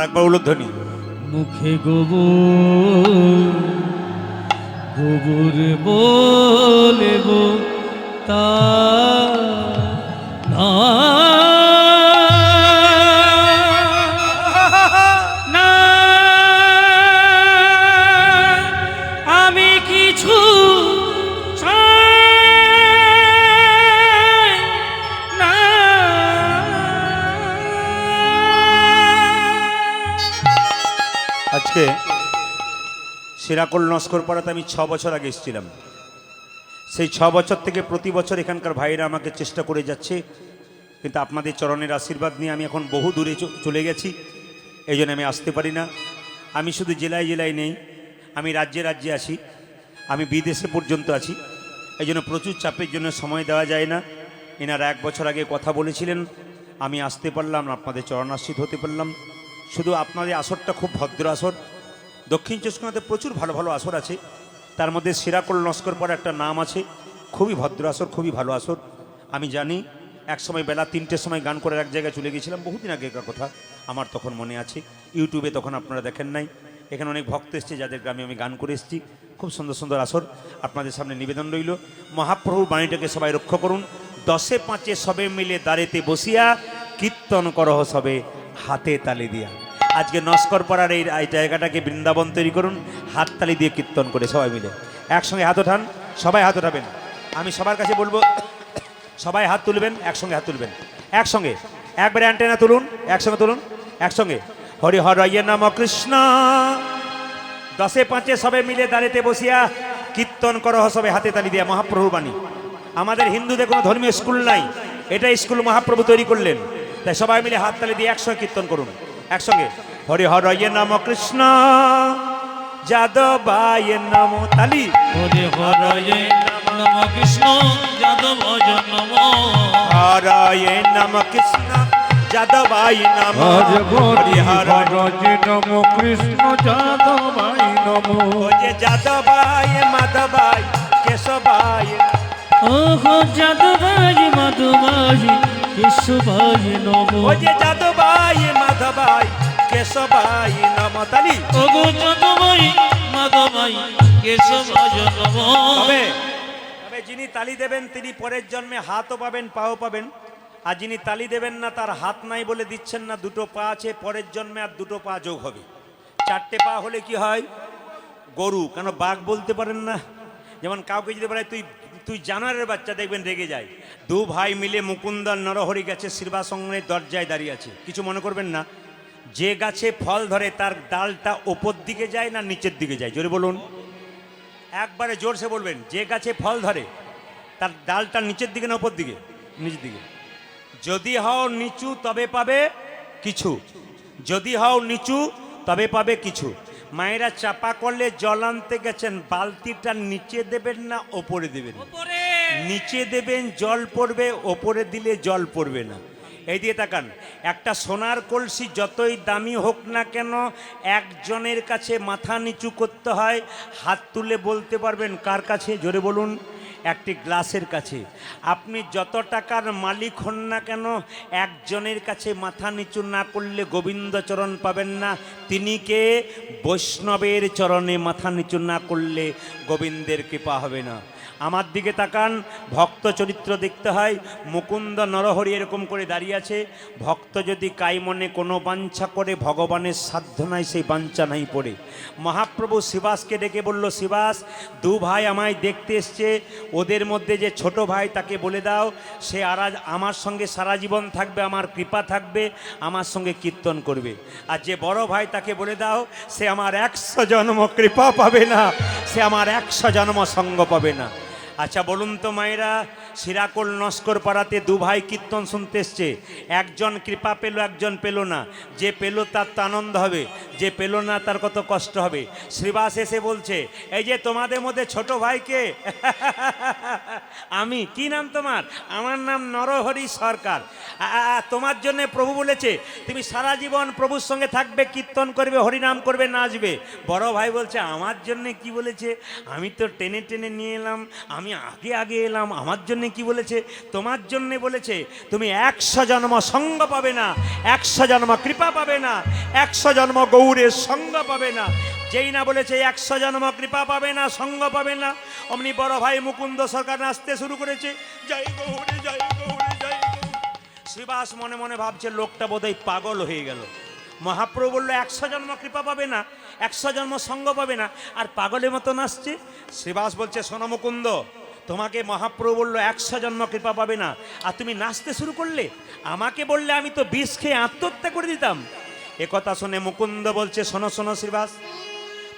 একবার উলুধ্বনি। মুখে গোবর গোবর বলেব তা না না আমি কিছু চাই না। আজকে সিরাকুল নস্কর পাড়াতে আমি 6 বছর আগে এসেছিলাম। সেই 6 বছর থেকে প্রতি বছর এখানকার ভাইরা আমাকে চেষ্টা করে যাচ্ছে, কিন্তু আপনাদের চরণের আশীর্বাদ নিয়ে আমি এখন বহু দূরে চলে গেছি, এই জন্য আমি আসতে পারি না। আমি শুধু জেলায় জেলায় নেই, আমি রাজ্যে রাজ্যে আছি, আমি বিদেশে পর্যন্ত আছি, এই জন্য প্রচুর চাপের জন্য সময় দেওয়া যায় না। এনারা 1 বছর আগে কথা বলেছিলেন, আমি আসতে পারলাম, আপনাদের চরণাশ্রিত হতে পারলাম। শুধু আপনাদের আসরটা খুব ভদ্র আসর। দক্ষিণ চব্বিশ পরগনাতে প্রচুর ভালো ভালো আসর আছে, তার মধ্যে সিরাকুল নস্কর পরে একটা নাম আছে, খুবই ভদ্র আসর, খুবই ভালো আসর। আমি জানি এক সময় বেলা 3টের সময় গান করে এক জায়গায় চলে গেছিলাম, বহুদিন আগেকার কথা, আমার তখন মনে আছে। ইউটিউবে তখন আপনারা দেখেন নাই। এখানে অনেক ভক্ত এসছে, যাদের গ্রামে আমি গান করে এসেছি। খুব সুন্দর সুন্দর আসর। আপনাদের সামনে নিবেদন রইল, মহাপ্রভুর বাণীটাকে সবাই রক্ষা করুন। 10এ 5 সবে মিলে দাঁড়েতে বসিয়া কীর্তন করহ সবে হাতে তালি দিয়া। আজকে নস্কর পাড়ার এই জায়গাটাকে বৃন্দাবন তৈরি করুন, হাততালি দিয়ে কীর্তন করে সবাই মিলে একসঙ্গে হাত ওঠান। সবাই হাত ওঠাবেন, আমি সবার কাছে বলবো সবাই হাত তুলবেন, একসঙ্গে হাত তুলবেন, একসঙ্গে একবারে অ্যান্টেনা তুলুন, একসঙ্গে তুলুন, একসঙ্গে। হরি হরয়ে নম কৃষ্ণ। 10এ 5 সবে মিলে দাঁড়িতে বসিয়া কীর্তন করহ সবে হাতে তালি দিয়া। মহাপ্রভুর বাণী। আমাদের হিন্দুদের কোনো ধর্মীয় স্কুল নাই, এটা স্কুল মহাপ্রভু তৈরি করলেন, তাই সবাই মিলে হাত তালি দিয়ে একসঙ্গে কীর্তন করুন, একসঙ্গে। হরি হরয়ে নম কৃষ্ণ যাদবায় নম। তালি। হরে হরয়ে নম কৃষ্ণ যাদবায় নম। হরয়ে নম কৃষ্ণ যাদবায় নম। হরি হরয়ে নম কৃষ্ণ যাদবায় নম। ও যে যাদবায় মাধবায় কেশবায়। ওহো যাদবায় মাধবায় কেশবায় নম। ও যে যাদবায় মাধবায় কেশবায় নম। তালি। ওগো যাদবায় মাধবায় কেশবায় নম। তবে যিনি তালি দেবেন তিনি পরের জন্মে হাতও পাবেন, পাও পাবেন। আর যিনি তালি দেবেন না, তার হাত নাই বলে দিচ্ছেন না, 2টো পা আছে, পরের জন্মে আর 2টো পা যোগ হবে। 4টে পা হলে কি হয়? গরু। কেন বাঘ বলতে পারেন না? যেমন কাউকে যদি বলে তুই তুই জানোয়ারের বাচ্চা, দেখবেন রেগে যায়। 2 ভাই মিলে মুকুন্দ নরহরি গাছে শ্রীবাসঙ্গের দরজায় দাঁড়িয়ে আছে। কিছু মনে করবেন না। যে গাছে ফল ধরে তার ডালটা ওপর দিকে যায় না নিচের দিকে যায়? জোরে বলুন, একবারে জোরসে বলবেন। যে গাছে ফল ধরে তার ডালটা নিচের দিকে না ওপর দিকে? নিচের দিকে। যদি হও নিচু তবে পাবে কিছু, যদি হও নিচু তবে পাবে কিছু। মায়েরা চাপা করলে জল আনতে গেছেন, বালতিটা নিচে দেবেন না ওপরে দেবেন? নিচে দেবেন, জল পড়বে, ওপরে দিলে জল পড়বে না। এই দিয়ে তাকান, একটা সোনার কলসি যতই দামি হোক না কেন, একজনের কাছে মাথা নিচু করতে হয়। হাত তুলে বলতে পারবেন কার কাছে? জোরে বলুন। একটি গ্লাসের কাছে। আপনি যত টাকার মালিক হন না কেন, একজনের কাছে মাথা নিচু না করলে গোবিন্দচরণ পাবেন না। তিনি কে? বৈষ্ণবের চরণে মাথা নিচু না করলে গোবিন্দের কৃপা হবে না। আমার দিকে তাকান, ভক্ত চরিত্র দেখতে হয়। মুকুন্দ নরহরি এরকম করে দাঁড়িয়ে আছে। ভক্ত যদি কাই মনে কোনো বাঞ্ছা করে, ভগবানের সাধ্য নাই সেই বাঞ্ছা নাই পড়ে। মহাপ্রভু শিবাসকে ডেকে বলল, শিবাস, 2 ভাই আমায় দেখতে এসছে, ওদের মধ্যে যে ছোট ভাই তাকে বলে দাও সে আমার সঙ্গে সারা জীবন থাকবে, আমার কৃপা থাকবে, আমার সঙ্গে কীর্তন করবে। আর যে বড় ভাই তাকে বলে দাও সে আমার 100 জন্ম কৃপা পাবে না, সে আমার 100 জন্ম সঙ্গ পাবে না। আচ্ছা বলুন তো মায়েরা, সিরাকুল নস্কর পাড়াতে 2 ভাই কীর্তন শুনতে এসছে। একজন কৃপা পেল, একজন পেল না। যে পেল তার তো আনন্দ হবে, যে পেল না তার কত কষ্ট হবে। শ্রীবাস এসে বলছে, এই যে তোমাদের মধ্যে ছোট ভাইকে আমি। কি নাম তোমার? আমার নাম নরহরি সরকার। তোমার জন্য প্রভু বলেছে তুমি সারা জীবন প্রভুর সঙ্গে থাকবে, কীর্তন করবে, হরিনাম করবে, নাচবে। বড় ভাই বলছে, আমার জন্য কি বলেছে? আমি তো টেনে টেনে নিয়ে এলাম, আমি আগে আগে এলাম, আমার জন্য জন্যে কি বলেছে? তোমার জন্যে বলেছে তুমি 100 জন্ম সঙ্গ পাবে না, 100 জন্ম কৃপা পাবে না, 100 জন্ম গৌরের সঙ্গ পাবে না। যেই না বলেছে 100 জন্ম কৃপা পাবে না, সঙ্গ পাবে না, অমনি বড় ভাই মুকুন্দ সরকার নাচতে শুরু করেছে, জয় গৌরে জয় গৌরে জয় গৌরে। শ্রীবাস মনে মনে ভাবছে লোকটা বোধহয় পাগল হয়ে গেল। মহাপ্রভু বললো 100 জন্ম কৃপা পাবে না, 100 জন্ম সঙ্গ পাবে না, আর পাগলের মতো নাচছে। শ্রীবাস বলছে, শোনো মুকুন্দ, তোমাকে মহাপ্রভু বললো 100 জন্ম কৃপা পাবে না, আর তুমি নাচতে শুরু করলে। আমাকে বললে আমি তো বিষ খেয়ে আত্মহত্যা করে দিতাম। একথা শুনে মুকুন্দ বলছে, শোনো শোনো শ্রীবাস,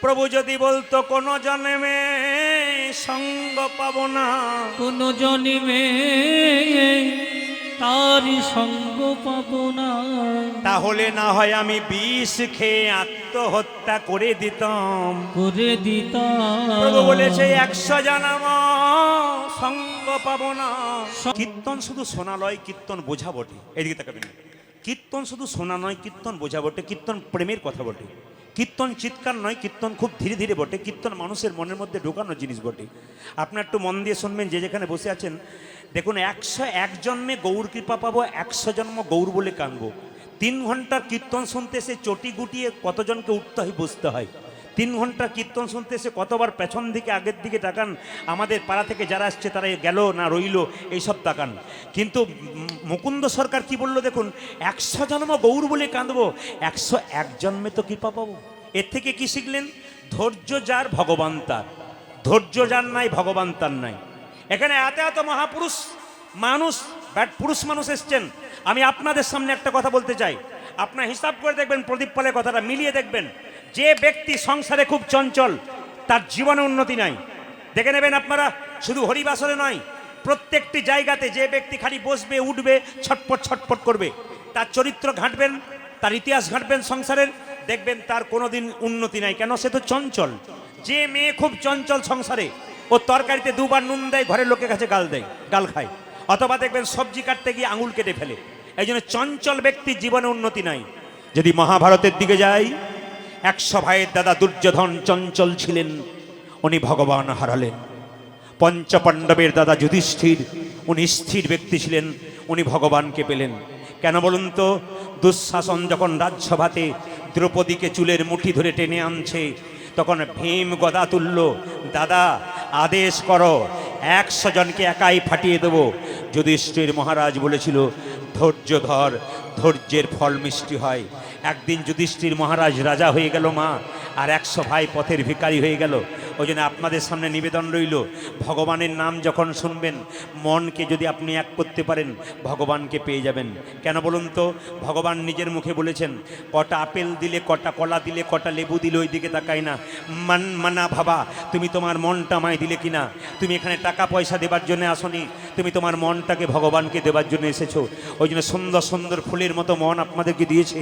প্রভু যদি বলতো কোনো জন্মে সঙ্গ পাবো না, কোন জন্মে তারি সঙ্গ পাবো না, তাহলে না হয় আমি বিষ খেয়ে আত্মহত্যা করে দিতাম। করে দিতাম। প্রভু বলেছে 100 জন্ম সঙ্গ পাবো না। কীর্তন শুধু শোনা নয়, কীর্তন বোঝা বটে। এদিকে তাকাবেন। কীর্তন শুধু শোনা নয়, কীর্তন বোঝা বটে। কীর্তন প্রেমের কথা বটে। কীর্তন চিৎকার নয়, কীর্তন খুব ধীরে ধীরে বটে। কীর্তন মানুষের মনের মধ্যে ঢোকানো জিনিস বটে। আপনার একটু মন দিয়ে শুনবেন, যে যেখানে বসে আছেন, দেখুন 101 জন্মে গৌর কৃপা পাবো, 100 জন্ম গৌর বলে কানবো। 3 ঘন্টার কীর্তন শুনতে এসে চটি গুটিয়ে কতজনকে উঠতে হয়, বসতে হয়। 3 ঘন্টার কীর্তন শুনতে এসে কতবার পেছন দিকে আগের দিকে তাকান। আমাদের পাড়া থেকে যারা আসছে তারা গেল না রইল এইসব তাকান। কিন্তু মুকুন্দ সরকার কি বললো দেখুন, 100 জন্ম গৌর বলে কাঁদবো, 101 জন্মে তো কৃপা পাবো। এর থেকে কি শিখলেন? ধৈর্য যার ভগবান তার, ধৈর্য যার নাই ভগবান তার নাই। এখানে এত এত মহাপুরুষ মানুষ, পুরুষ মানুষ এসছেন। আমি আপনাদের সামনে একটা কথা বলতে চাই, আপনার হিসাব করে দেখবেন, প্রদীপ পালের কথাটা মিলিয়ে দেখবেন। যে ব্যক্তি সংসারে খুব চঞ্চল, তার জীবনে উন্নতি নাই। দেখে নেবেন আপনারা, শুধু হরিবাসরে নয়, প্রত্যেকটি জায়গাতে যে ব্যক্তি খালি বসবে উঠবে ছটপট ছটপট করবে, তার চরিত্র ঘাঁটবেন, তার ইতিহাস ঘাঁটবেন সংসারের, দেখবেন তার কোনোদিন উন্নতি নাই। কেন? সে তো চঞ্চল। যে মেয়ে খুব চঞ্চল সংসারে, ও তরকারিতে 2 বার নুন দেয়, ঘরের লোকের কাছে গাল দেয়, গাল খায়, অথবা দেখবেন সবজি কাটতে গিয়ে আঙুল কেটে ফেলে। এই জন্য চঞ্চল ব্যক্তির জীবনে উন্নতি নাই। যদি মহাভারতের দিকে যাই, 100 ভাইয়ের দাদা দুর্যোধন চঞ্চল ছিলেন, উনি ভগবান হারালেন। পঞ্চপাণ্ডবের দাদা যুধিষ্ঠির, উনি স্থির ব্যক্তি ছিলেন, উনি ভগবানকে পেলেন। কেন বলুন তো? দুঃশাসন যখন রাজসভাতে দ্রৌপদীকে চুলের মুঠি ধরে টেনে আনছে, তখন ভীম গদা তুলল, দাদা আদেশ করো, 100 জনকে একাই ফাটিয়ে দেব। যুধিষ্ঠির মহারাজ বলেছিল, ধৈর্য ধর, ধৈর্যের ফল মিষ্টি হয়। একদিন যুধিষ্ঠির মহারাজ রাজা হয়ে গেল মা, আর 100 ভাই পথের ভিখারি হয়ে গেল। ওই জন্য আপনাদের সামনে নিবেদন রইল, ভগবানের নাম যখন শুনবেন, মনকে যদি আপনি এক করতে পারেন, ভগবানকে পেয়ে যাবেন। কেন বলুন তো? ভগবান নিজের মুখে বলেছেন, কটা আপেল দিলে, কটা কলা দিলে, কটা লেবু দিলে, ওই দিকে তাকাই না, মানা ভাবা তুমি তোমার মনটা আমায় দিলে কিনা। তুমি এখানে টাকা পয়সা দেবার জন্য আসনি, তুমি তোমার মনটাকে ভগবানকে দেবার জন্য এসেছো। ওই জন্য সুন্দর সুন্দর ফুলের মতো মন আপনাদেরকে দিয়েছে।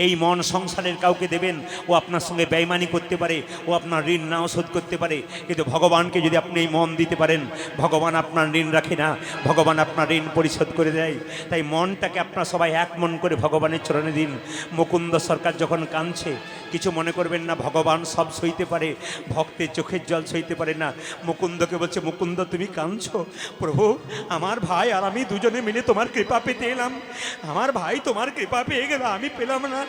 এই মন সংসারের কাউকে দেবেন, ও আপনার সঙ্গে বেঈমানি করতে পারে, ও আপনার ঋণ নাও শোধ করতে পারে, কিন্তু ভগবানকে যদি আপনি এই মন দিতে পারেন, ভগবান আপনার ঋণ রাখে না, ভগবান আপনার ঋণ পরিশোধ করে দেয়। তাই মনটাকে আপনারা সবাই এক মন করে ভগবানের চরণে দিন। মুকুন্দ সরকার যখন কাঁদছে, কিছু মনে করবেন না, ভগবান সব সইতে পারে, ভক্তের চোখের জল সইতে পারে না। মুকুন্দকে বলছে, মুকুন্দ তুমি কাঁদছো, প্রভু আমার ভাই আর আমি দুজনে মিলে তোমার কৃপা পেতে এলাম, আমার ভাই তোমার কৃপা পেয়ে গেল, আমি পেলাম না।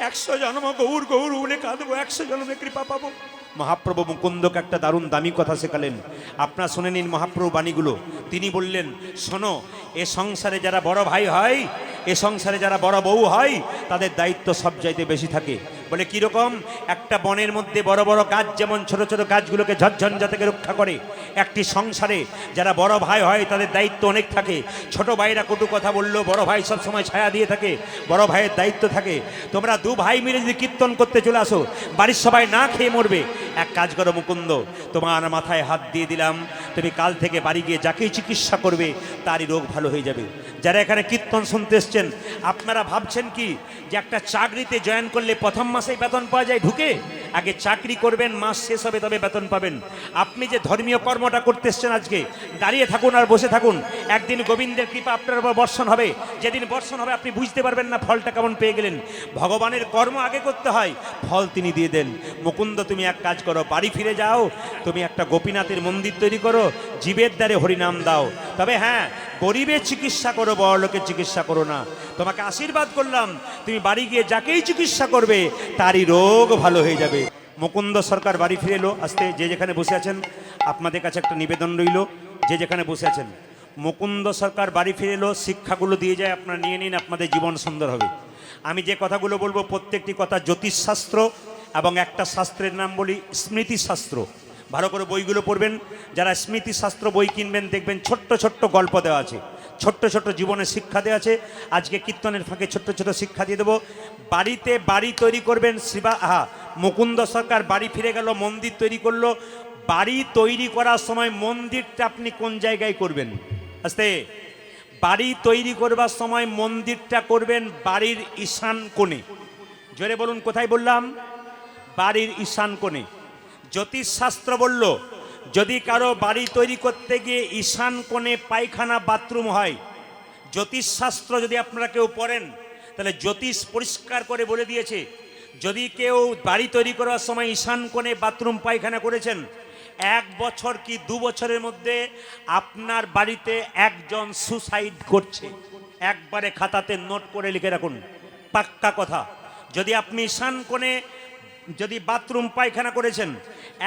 100 জন্ম গৌর গৌর বলে কাঁদবো, 100 জন্মে কৃপা পাবো। মহাপ্রভু মুকুন্দকে একটা দারুণ দামি কথা শেখালেন। আপনারা শুনে নিন মহাপ্রভু বাণীগুলো। তিনি বললেন, শোনো, এ সংসারে যারা বড় ভাই হয়, এ সংসারে যারা বড় বউ হয়, তাদের দায়িত্ব সব চাইতে বেশি থাকে। বলে কীরকম? একটা বনের মধ্যে বড় বড় গাছ যেমন ছোট ছোট গাছগুলোকে ঝড়ঝঞ্ঝা থেকে রক্ষা করে, একটি সংসারে যারা বড় ভাই হয় তাদের দায়িত্ব অনেক থাকে। ছোট ভাইরা কটু কথা বললেও বড় ভাই সব সময় ছায়া দিয়ে থাকে, বড় ভাইয়ের দায়িত্ব থাকে। তোমরা 2 ভাই মিলে যদি কীর্তন করতে চলে আসো, বাড়ির সবাই না খেয়ে মরবে। এক কাজ করো মুকুন্দ, তোমার মাথায় হাত দিয়ে দিলাম, তুমি কাল থেকে বাড়ি গিয়ে যাকেই চিকিৎসা করবে তারই রোগ ভালো হয়ে যাবে। যারা এখানে কীর্তন শুনতে এসছেন, আপনারা ভাবছেন কি যে একটা চাকরিতে জয়েন করলে প্রথম মাসেই বেতন পাওয়া যায় ঢুকে? আগে চাকরি করবেন, মাস শেষ হবে তবে বেতন পাবেন। আপনি যে ধর্মীয় কর্মটা করতে এসছেন আজকে, দাঁড়িয়ে থাকুন আর বসে থাকুন, একদিন গোবিন্দের কৃপা আপনার উপর বর্ষণ হবে। যেদিন বর্ষণ হবে আপনি বুঝতে পারবেন না ফলটা কেমন পেয়ে গেলেন। ভগবানের কর্ম আগে করতে হয়, ফল তিনি দিয়ে দেন। মুকুন্দ তুমি এক কাজ করো, বাড়ি ফিরে যাও, তুমি একটা গোপীনাথের মন্দির তৈরি করো, জীবের দ্বারে হরিনাম দাও। তবে হ্যাঁ, গরিবের চিকিৎসা করো, বড় লোকের চিকিৎসা করো না। তোমাকে আশীর্বাদ করলাম, তুমি বাড়ি গিয়ে যাকেই চিকিৎসা করবে তারই রোগ ভালো হয়ে যাবে। মুকুন্দ সরকার বাড়ি ফিরে এলো। আস্তে, যে যেখানে বসে আছেন আপনাদের কাছে একটা নিবেদন রইল, যে যেখানে বসে আছেন, মুকুন্দ সরকার বাড়ি ফিরে এলো, শিক্ষাগুলো দিয়ে যায়, আপনারা নিয়ে নিন, আপনাদের জীবন সুন্দর হবে। আমি যে কথাগুলো বলবো প্রত্যেকটি কথা জ্যোতিষশাস্ত্র এবং একটা শাস্ত্রের নাম বলি স্মৃতিশাস্ত্র। ভালো করে বইগুলো পড়বেন। যারা স্মৃতিশাস্ত্র বই কিনবেন দেখবেন ছোট্ট ছোট্ট গল্প দেওয়া আছে, ছোট্ট ছোট্ট জীবনের শিক্ষা দেওয়া আছে। আজকে কীর্তনের ফাঁকে ছোট্ট ছোট্ট শিক্ষা দিয়ে দেবো। বাড়িতে বাড়ি তৈরি করবেন, মুকুন্দ সরকার বাড়ি ফিরে গেল, মন্দির তৈরি করলো। বাড়ি তৈরি করার সময় মন্দিরটা আপনি কোন জায়গায় করবেন? আস্তে, বাড়ি তৈরি করবার সময় মন্দিরটা করবেন বাড়ির ঈশান কোণে। জোরে বলুন, কোথায় বললাম? বাড়ির ঈশান কোণে। জ্যোতিষশাস্ত্র বলল, যদি কারো বাড়ি তৈরি করতে গিয়ে ঈশান কোণে পায়খানা বাথরুম হয়, জ্যোতিষশাস্ত্র যদি আপনারা কেউ পড়েন তাহলে জ্যোতিষ পরিষ্কার করে বলে দিয়েছে, যদি কেউ বাড়ি তৈরি করার সময় ঈশান কোণে বাথরুম পায়খানা করেছেন, 1 বছর কি 2 বছরের মধ্যে আপনার বাড়িতে একজন সুসাইড করছে। একবারে খাতাতে নোট করে লিখে রাখুন, পাক্কা কথা। যদি আপনি ঈশান কোণে যদি বাথরুম পায়খানা করেছেন,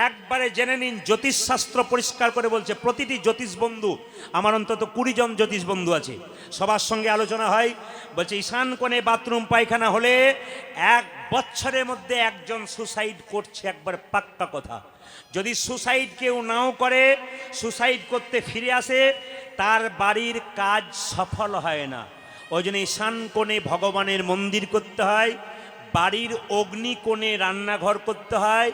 একবারে জেনে নিন, জ্যোতিষশাস্ত্র পরিষ্কার করে বলছে, প্রতিটি জ্যোতিষ বন্ধু, আমার অন্তত 20 জন জ্যোতিষ বন্ধু আছে, সবার সঙ্গে আলোচনা হয়, বলছে ঈশান কোণে বাথরুম পায়খানা হলে 1 বছরের মধ্যে একজন সুসাইড করছে, একবারে পাক্কা কথা। যদি সুসাইড কেউ নাও করে, সুসাইড করতে ফিরে আসে, তার বাড়ির কাজ সফল হয় না। ওই জন্য ঈশান কোণে ভগবানের মন্দির করতে হয়, বাড়ির অগ্নি কোণে রান্নাঘর করতে হয়।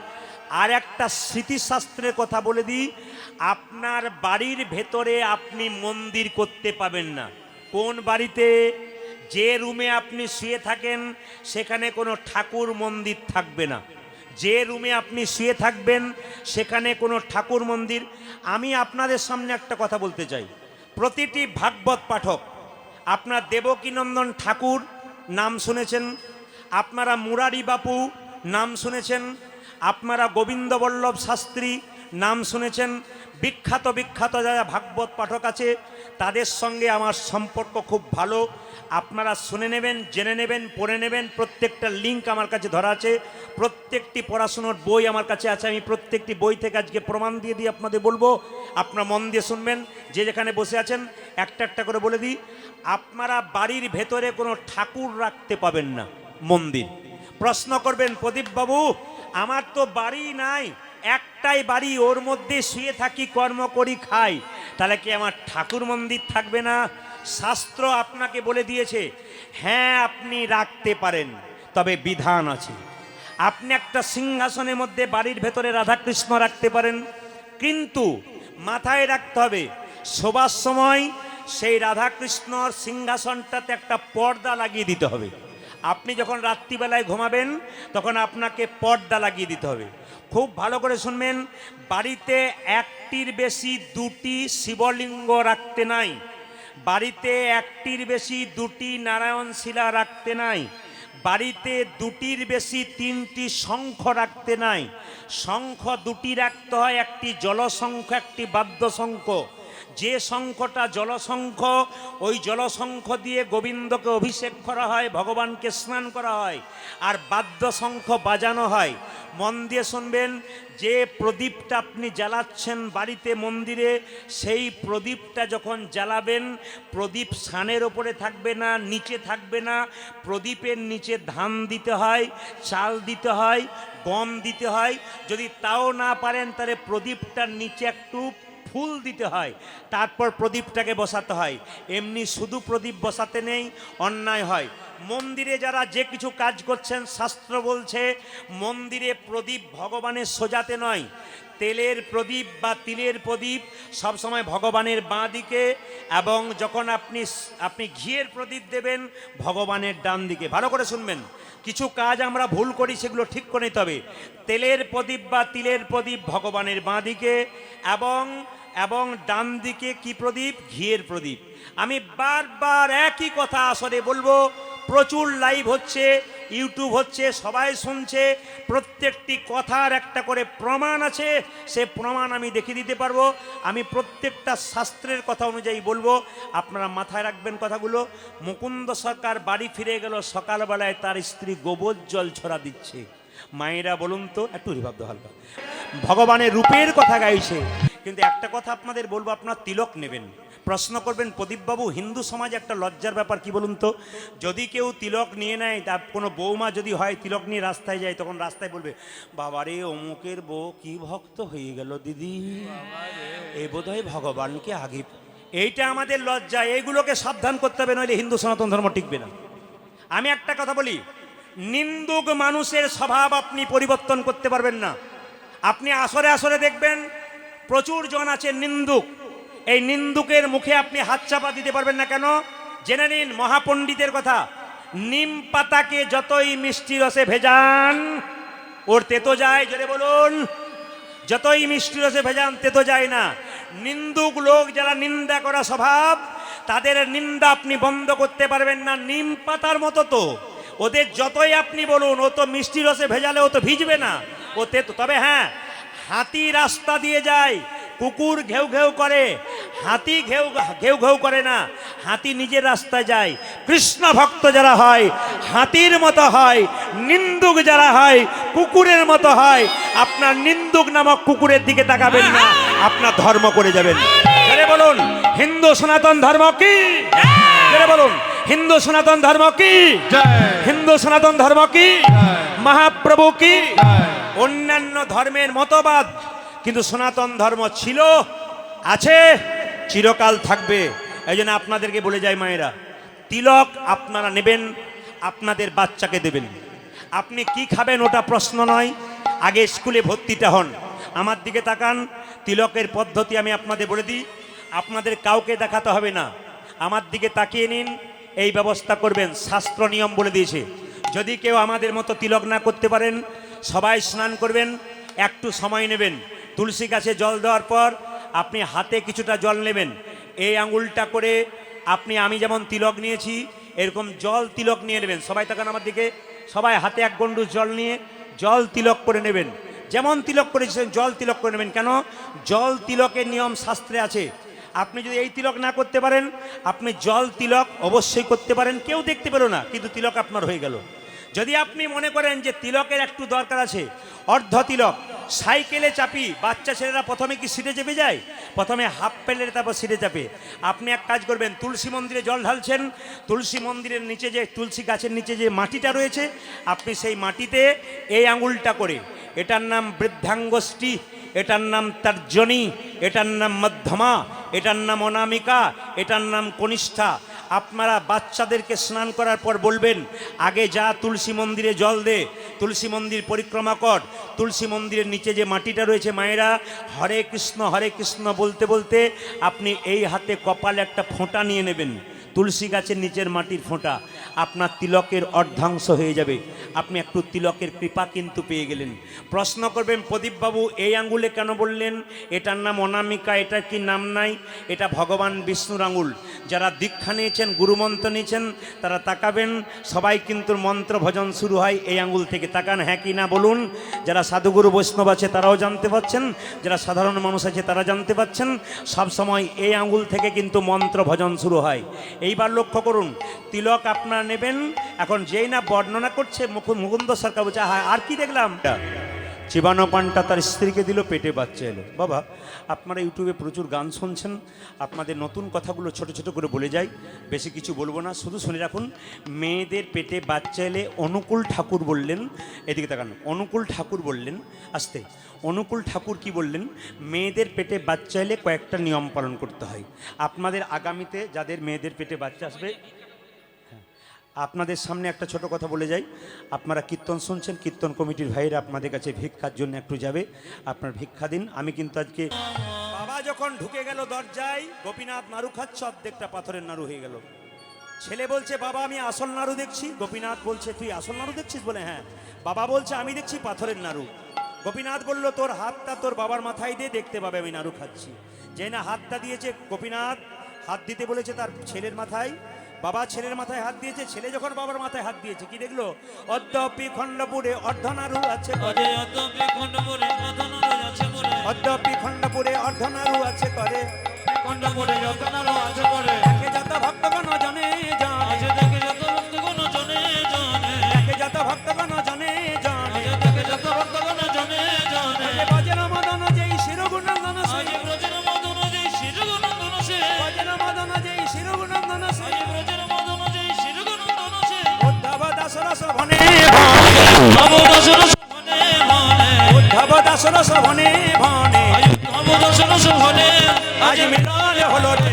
আর একটা স্মৃতিশাস্ত্রের কথা বলে দিই, আপনার বাড়ির ভেতরে আপনি মন্দির করতে পাবেন না। কোন বাড়িতে? যে রুমে আপনি শুয়ে থাকেন সেখানে কোনো ঠাকুর মন্দির থাকবে না। যে রুমে আপনি শুয়ে থাকবেন সেখানে কোনো ঠাকুর মন্দির। আমি আপনাদের সামনে একটা কথা বলতে চাই, প্রতিটি ভাগবত পাঠক, আপনার দেবকীনন্দন ঠাকুর নাম শুনেছেন, আপনারা মুরারি বাপু নাম শুনেছেন, আপনারা গোবিন্দ বল্লভ শাস্ত্রী নাম শুনেছেন। বিখ্যাত বিখ্যাত যারা ভাগবত পাঠক আছে তাদের সঙ্গে আমার সম্পর্ক খুব ভালো। আপনারা শুনে নেবেন, জেনে নেবেন, পড়ে নেবেন। প্রত্যেকটা লিঙ্ক আমার কাছে ধরা আছে, প্রত্যেকটি পড়াশুনোর বই আমার কাছে আছে। আমি প্রত্যেকটি বই থেকে আজকে প্রমাণ দিয়ে দিয়ে আপনাদের বলবো, আপনারা মন দিয়ে শুনবেন। যে যেখানে বসে আছেন একটা একটা করে বলে দিই, আপনারা বাড়ির ভেতরে কোনো ঠাকুর রাখতে পাবেন না, মন্দির। প্রশ্ন করবেন, প্রদীপ বাবু আমার তো বাড়ি নাই, একটাই বাড়ি, ওর মধ্যে শুয়ে থাকি, কর্ম করি, খাই, তাহলে কি আমার ঠাকুর মন্দির থাকবে না? শাস্ত্র আপনাকে বলে দিয়েছে, হ্যাঁ আপনি রাখতে পারেন, তবে বিধান আছে। আপনি একটা সিংহাসনের মধ্যে বাড়ির ভেতরে রাধাকৃষ্ণ রাখতে পারেন, কিন্তু মাথায় রাখতে হবে শোবার সময় সেই রাধাকৃষ্ণর সিংহাসনটাতে একটা পর্দা লাগিয়ে দিতে হবে। আপনি যখন রাত্রিবেলায় ঘুমাবেন তখন আপনাকে পর্দা লাগিয়ে দিতে হবে। খুব ভালো করে শুনবেন, বাড়িতে একটির বেশি 2টি শিবলিঙ্গ রাখতে নাই, বাড়িতে একটির বেশি 2টি নারায়ণ শিলা রাখতে নাই, বাড়িতে 2টির বেশি 3টি শঙ্খ রাখতে নাই। শঙ্খ 2টি রাখতে হয়, একটি জলশঙ্খ, একটি বাদ্যশঙ্খ। যে শঙ্খটা জলশঙ্খ, ওই জলশঙ্খ দিয়ে গোবিন্দকে অভিষেক করা হয়, ভগবানকে স্নান করা হয়, আর বাদ্যশঙ্খ বাজানো হয়। মন দিয়ে শুনবেন, যে প্রদীপটা আপনি জ্বালাচ্ছেন বাড়িতে মন্দিরে, সেই প্রদীপটা যখন জ্বালাবেন, প্রদীপ সানের ওপরে থাকবে না, নিচে থাকবে না। প্রদীপের নিচে ধান দিতে হয়, চাল দিতে হয়, গম দিতে হয়। যদি তাও না পারেন তাহলে প্রদীপটার নিচে একটু ফুল দিতে হয়, তারপর প্রদীপটাকে বসাতে হয়। এমনি শুধু প্রদীপ বসাতে নেই, অন্যায় হয়। মন্দিরে যারা যে কিছু কাজ করছেন, শাস্ত্র বলছে মন্দিরে প্রদীপ ভগবানের সোজাতে নয়, তেলের প্রদীপ বা তিলের প্রদীপ সবসময় ভগবানের বাঁ দিকে, এবং যখন আপনি ঘিয়ের প্রদীপ দেবেন ভগবানের ডান দিকে। ভালো করে শুনবেন, কিছু কাজ আমরা ভুল করি, সেগুলো ঠিক করে নিতে হবে। তেলের প্রদীপ বা তিলের প্রদীপ ভগবানের বাঁ দিকে, এবং ডান দিকে কি প্রদীপ? ঘিয়ের প্রদীপ। আমি বারবার একই কথা আসলে বলবো, প্রচুর লাইভ হচ্ছে, ইউটিউব হচ্ছে, সবাই শুনছে, প্রত্যেকটি কথার একটা করে প্রমাণ আছে, সে প্রমাণ আমি দেখিয়ে দিতে পারবো। আমি প্রত্যেকটা শাস্ত্রের কথা অনুযায়ী বলবো, আপনারা মাথায় রাখবেন কথাগুলো। মুকুন্দ সরকার বাড়ি ফিরে গেল, সকালবেলায় তার স্ত্রী গোবর জল ছড়া দিচ্ছে। মায়েরা বলুন তো, একটু রিভাব দাও হালকা। ভগবানের রূপের কথা গাইছে, কিন্তু একটা কথা আপনাদের বলবো, আপনার তিলক নেবেন। প্রশ্ন করবেন, প্রদীপবাবু হিন্দু সমাজে একটা লজ্জার ব্যাপার কি বলুন তো, যদি কেউ তিলক নিয়ে নেয়, তার কোনো বৌমা যদি হয় তিলক নিয়ে রাস্তায় যায়, তখন রাস্তায় বলবে, বাবারে অমুকের বউ কি ভক্ত হয়ে গেল দিদি, এ বোধহয় ভগবানকে আগে। এইটা আমাদের লজ্জা, এইগুলোকে সাবধান করতে হবে, নইলে হিন্দু সনাতন ধর্ম টিকবে না। আমি একটা কথা বলি, নিন্দুক মানুষের স্বভাব আপনি পরিবর্তন করতে পারবেন না। আপনি আসরে আসরে দেখবেন প্রচুর জন আছে নিন্দুক, এই নিন্দুকের মুখে আপনি হাত চাপা দিতে পারবেন না। কেন? জেনে নিন মহাপণ্ডিতের কথা, নিম পাতাকে যতই মিষ্টি রসে ভেজান ওর তেতো যায়। জোরে বলুন, যতই মিষ্টি রসে ভেজান তেতো যায় না। নিন্দুক লোক যারা নিন্দা করা স্বভাব, তাদের নিন্দা আপনি বন্ধ করতে পারবেন না। নিম পাতার মতো তো, ওদের যতই আপনি বলুন, ও তো মিষ্টি রসে ভেজালে ও তো ভিজবে না, ও তেতো। তবে হ্যাঁ, হাতি রাস্তা দিয়ে যায়, কুকুর ঘেউ ঘেউ করে, হাতি ঘেউ ঘেউ করে না, হাতি নিজের রাস্তায় যায়। কৃষ্ণ ভক্ত যারা হয় হাতির মতো হয়, নিন্দুক যারা হয় কুকুরের মতো হয়। আপনার নিন্দুক নামক কুকুরের দিকে তাকাবেন না, আপনার ধর্ম করে যাবেন। জোরে বলুন, হিন্দু সনাতন ধর্ম কি? জোরে বলুন, হিন্দু সনাতন ধর্ম কি? হিন্দু সনাতন ধর্ম কি? মহাপ্রভু কি? অন্যান্য ধর্মের মতবাদ, কিন্তু সনাতন ধর্ম ছিল, আছে, চিরকাল থাকবে। এই জন্য আপনাদেরকে বলে যায় মায়েরা, তিলক আপনারা নেবেন, আপনাদের বাচ্চাকে দেবেন। আপনি কি খাবেন ওটা প্রশ্ন নয়, আগে স্কুলে ভর্তিটা হন। আমার দিকে তাকান, তিলকের পদ্ধতি আমি আপনাদের বলে দিই, আপনাদের কাউকে দেখাতে হবে না, আমার দিকে তাকিয়ে নিন, এই ব্যবস্থা করবেন। শাস্ত্র নিয়ম বলে দিয়েছে, যদি কেউ আমাদের মতো তিলক না করতে পারেন, সবাই স্নান করবেন, একটু সময় নেবেন। তুলসী গাছে জল দেওয়ার পর আপনি হাতে কিছুটা জল নেবেন, এই আঙুলটা করে আপনি, আমি যেমন তিলক নিয়েছি এরকম জল তিলক নিয়ে নেবেন। সবাই তাকান আমার দিকে, সবাই হাতে এক গন্ডু জল নিয়ে জল তিলক করে নেবেন। যেমন তিলক করেছেন জল তিলক করে নেবেন। কেন? জল তিলকের নিয়ম শাস্ত্রে আছে। আপনি যদি এই তিলক না করতে পারেন, আপনি জল তিলক অবশ্যই করতে পারেন, কেউ দেখতে পেল না, কিন্তু তিলক আপনার হয়ে গেল। যদি আপনি মনে করেন যে তিলকের একটু দরকার আছে, অর্ধ তিলক, সাইকেলে চাপি বাচ্চা ছেলেরা প্রথমে কি সিটে চেপে যায়? প্রথমে হাফ প্যান্টের, তারপর সিটে চাপে। আপনি এক কাজ করবেন, তুলসী মন্দিরে জল ঢালছেন, তুলসী মন্দিরের নিচে যে তুলসী গাছের নিচে যে মাটিটা রয়েছে, আপনি সেই মাটিতে এই আঙুলটা করে, এটার নাম বৃদ্ধাঙ্গষ্ঠী, এটার নাম তর্জনী, এটার নাম মধ্যমা, এটার নাম অনামিকা, এটার নাম কনিষ্ঠা। আপনারা বাচ্চাদেরকে স্নান করার পর বলবেন, আগে যা তুলসী মন্দিরে জল দে, তুলসী মন্দির পরিক্রমা কর, তুলসী মন্দিরের নিচে যে মাটিটা রয়েছে, মায়েরা হরে কৃষ্ণ বলতে বলতে আপনি এই হাতে কপালে একটা ফোঁটা নিয়ে নেবেন, তুলসী গাছের নিচের মাটির ফোঁটা, আপনার তিলকের অর্ধাংশ হয়ে যাবে। আপনি একটু তিলকের কৃপা কিন্তু পেয়ে গেলেন। প্রশ্ন করবেন, প্রদীপবাবু এই আঙ্গুলে কেন বললেন? এটার নাম অনামিকা, এটার কি নাম নাই? এটা ভগবান বিষ্ণুর আঙ্গুল। যারা দীক্ষা নিয়েছেন, গুরুমন্ত্র নিয়েছেন, তারা তাকাবেন, সবাই কিন্তু মন্ত্র ভজন শুরু হয় এই আঙ্গুল থেকে। তাকান, হ্যাঁ কি না বলুন। যারা সাধুগুরু বৈষ্ণব আছে তারাও জানতে পারছেন, যারা সাধারণ মানুষ আছে তারা জানতে পারছেন, সব সময় এই আঙ্গুল থেকে কিন্তু মন্ত্র ভজন শুরু হয়। এইবার লক্ষ্য করুন, তিলক আপনারা নেবেন। এখন যেই না বর্ণনা করছে মুকুন্দ সরকার বলছে, হ্যাঁ আর কি দেখলাম, চিবানো পানটা তার স্ত্রীকে দিল, পেটে বাচ্চা এলো। বাবা, আপনারা ইউটিউবে প্রচুর গান শুনছেন, আপনাদের নতুন কথাগুলো ছোট ছোট করে বলে যাই, বেশি কিছু বলবো না, শুধু শুনে রাখুন। মেয়েদের পেটে বাচ্চা এলে অনুকূল ঠাকুর বললেন, এদিকে তাকান, অনুকূল ঠাকুর বললেন, আসতে, অনুকূল ঠাকুর কি বললেন? মেয়েদের পেটে বাচ্চা এলে কয়েকটা নিয়ম পালন করতে হয়। আপনাদের আগামীতে যাদের মেয়েদের পেটে বাচ্চা আসবে, আপনাদের সামনে একটা ছোট কথা বলে যাই, আপনারা কীর্তন শুনছেন, কীর্তন কমিটির ভাইরা আপনাদের কাছে ভিক্ষার জন্য একটু যাবে, আপনার ভিক্ষা দিন। আমি কিন্তু আজকে বাবা যখন ঢুকে গেল দরজায়, গোপীনাথ নাড়ু খাচ্ছে, অর্ধেকটা পাথরের নাড়ু হয়ে গেল। ছেলে বলছে বাবা আমি আসল নাড়ু দেখছি। গোপীনাথ বলছে তুই আসল নাড়ু দেখছিস? বলে হ্যাঁ। বাবা বলছে আমি দেখছি পাথরের নাড়ু। গোপীনাথ বলল তোর হাতটা তোর বাবার মাথায় দিয়ে, দেখতে পাবে আমি নাড়ু খাচ্ছি। যে না হাতটা দিয়েছে গোপীনাথ, হাত দিতে বলেছে তার ছেলের মাথায়, বাবা ছেলের মাথায় হাত দিয়েছে। ছেলে যখন বাবার মাথায় হাত দিয়েছে, কি দেখলো? অদ্যপি খণ্ডপুরে অর্ধনাড়ু আছে করে, অদ্যপি খণ্ডপুরে অর্ধনাড়ু আছে করে, দেখে যত ভক্তগণ জনে জনে, দেখে যত ভক্তগণ জনে জনে, বজ্র মদন যেই শিরগুণন্দন সে, বজ্র মদন যেই শিরগুণন্দন সে, উদ্ধব দাস রস ভনে উদ্ধব দাস রস ভনে ভনে, আজ মিলন হলো রে।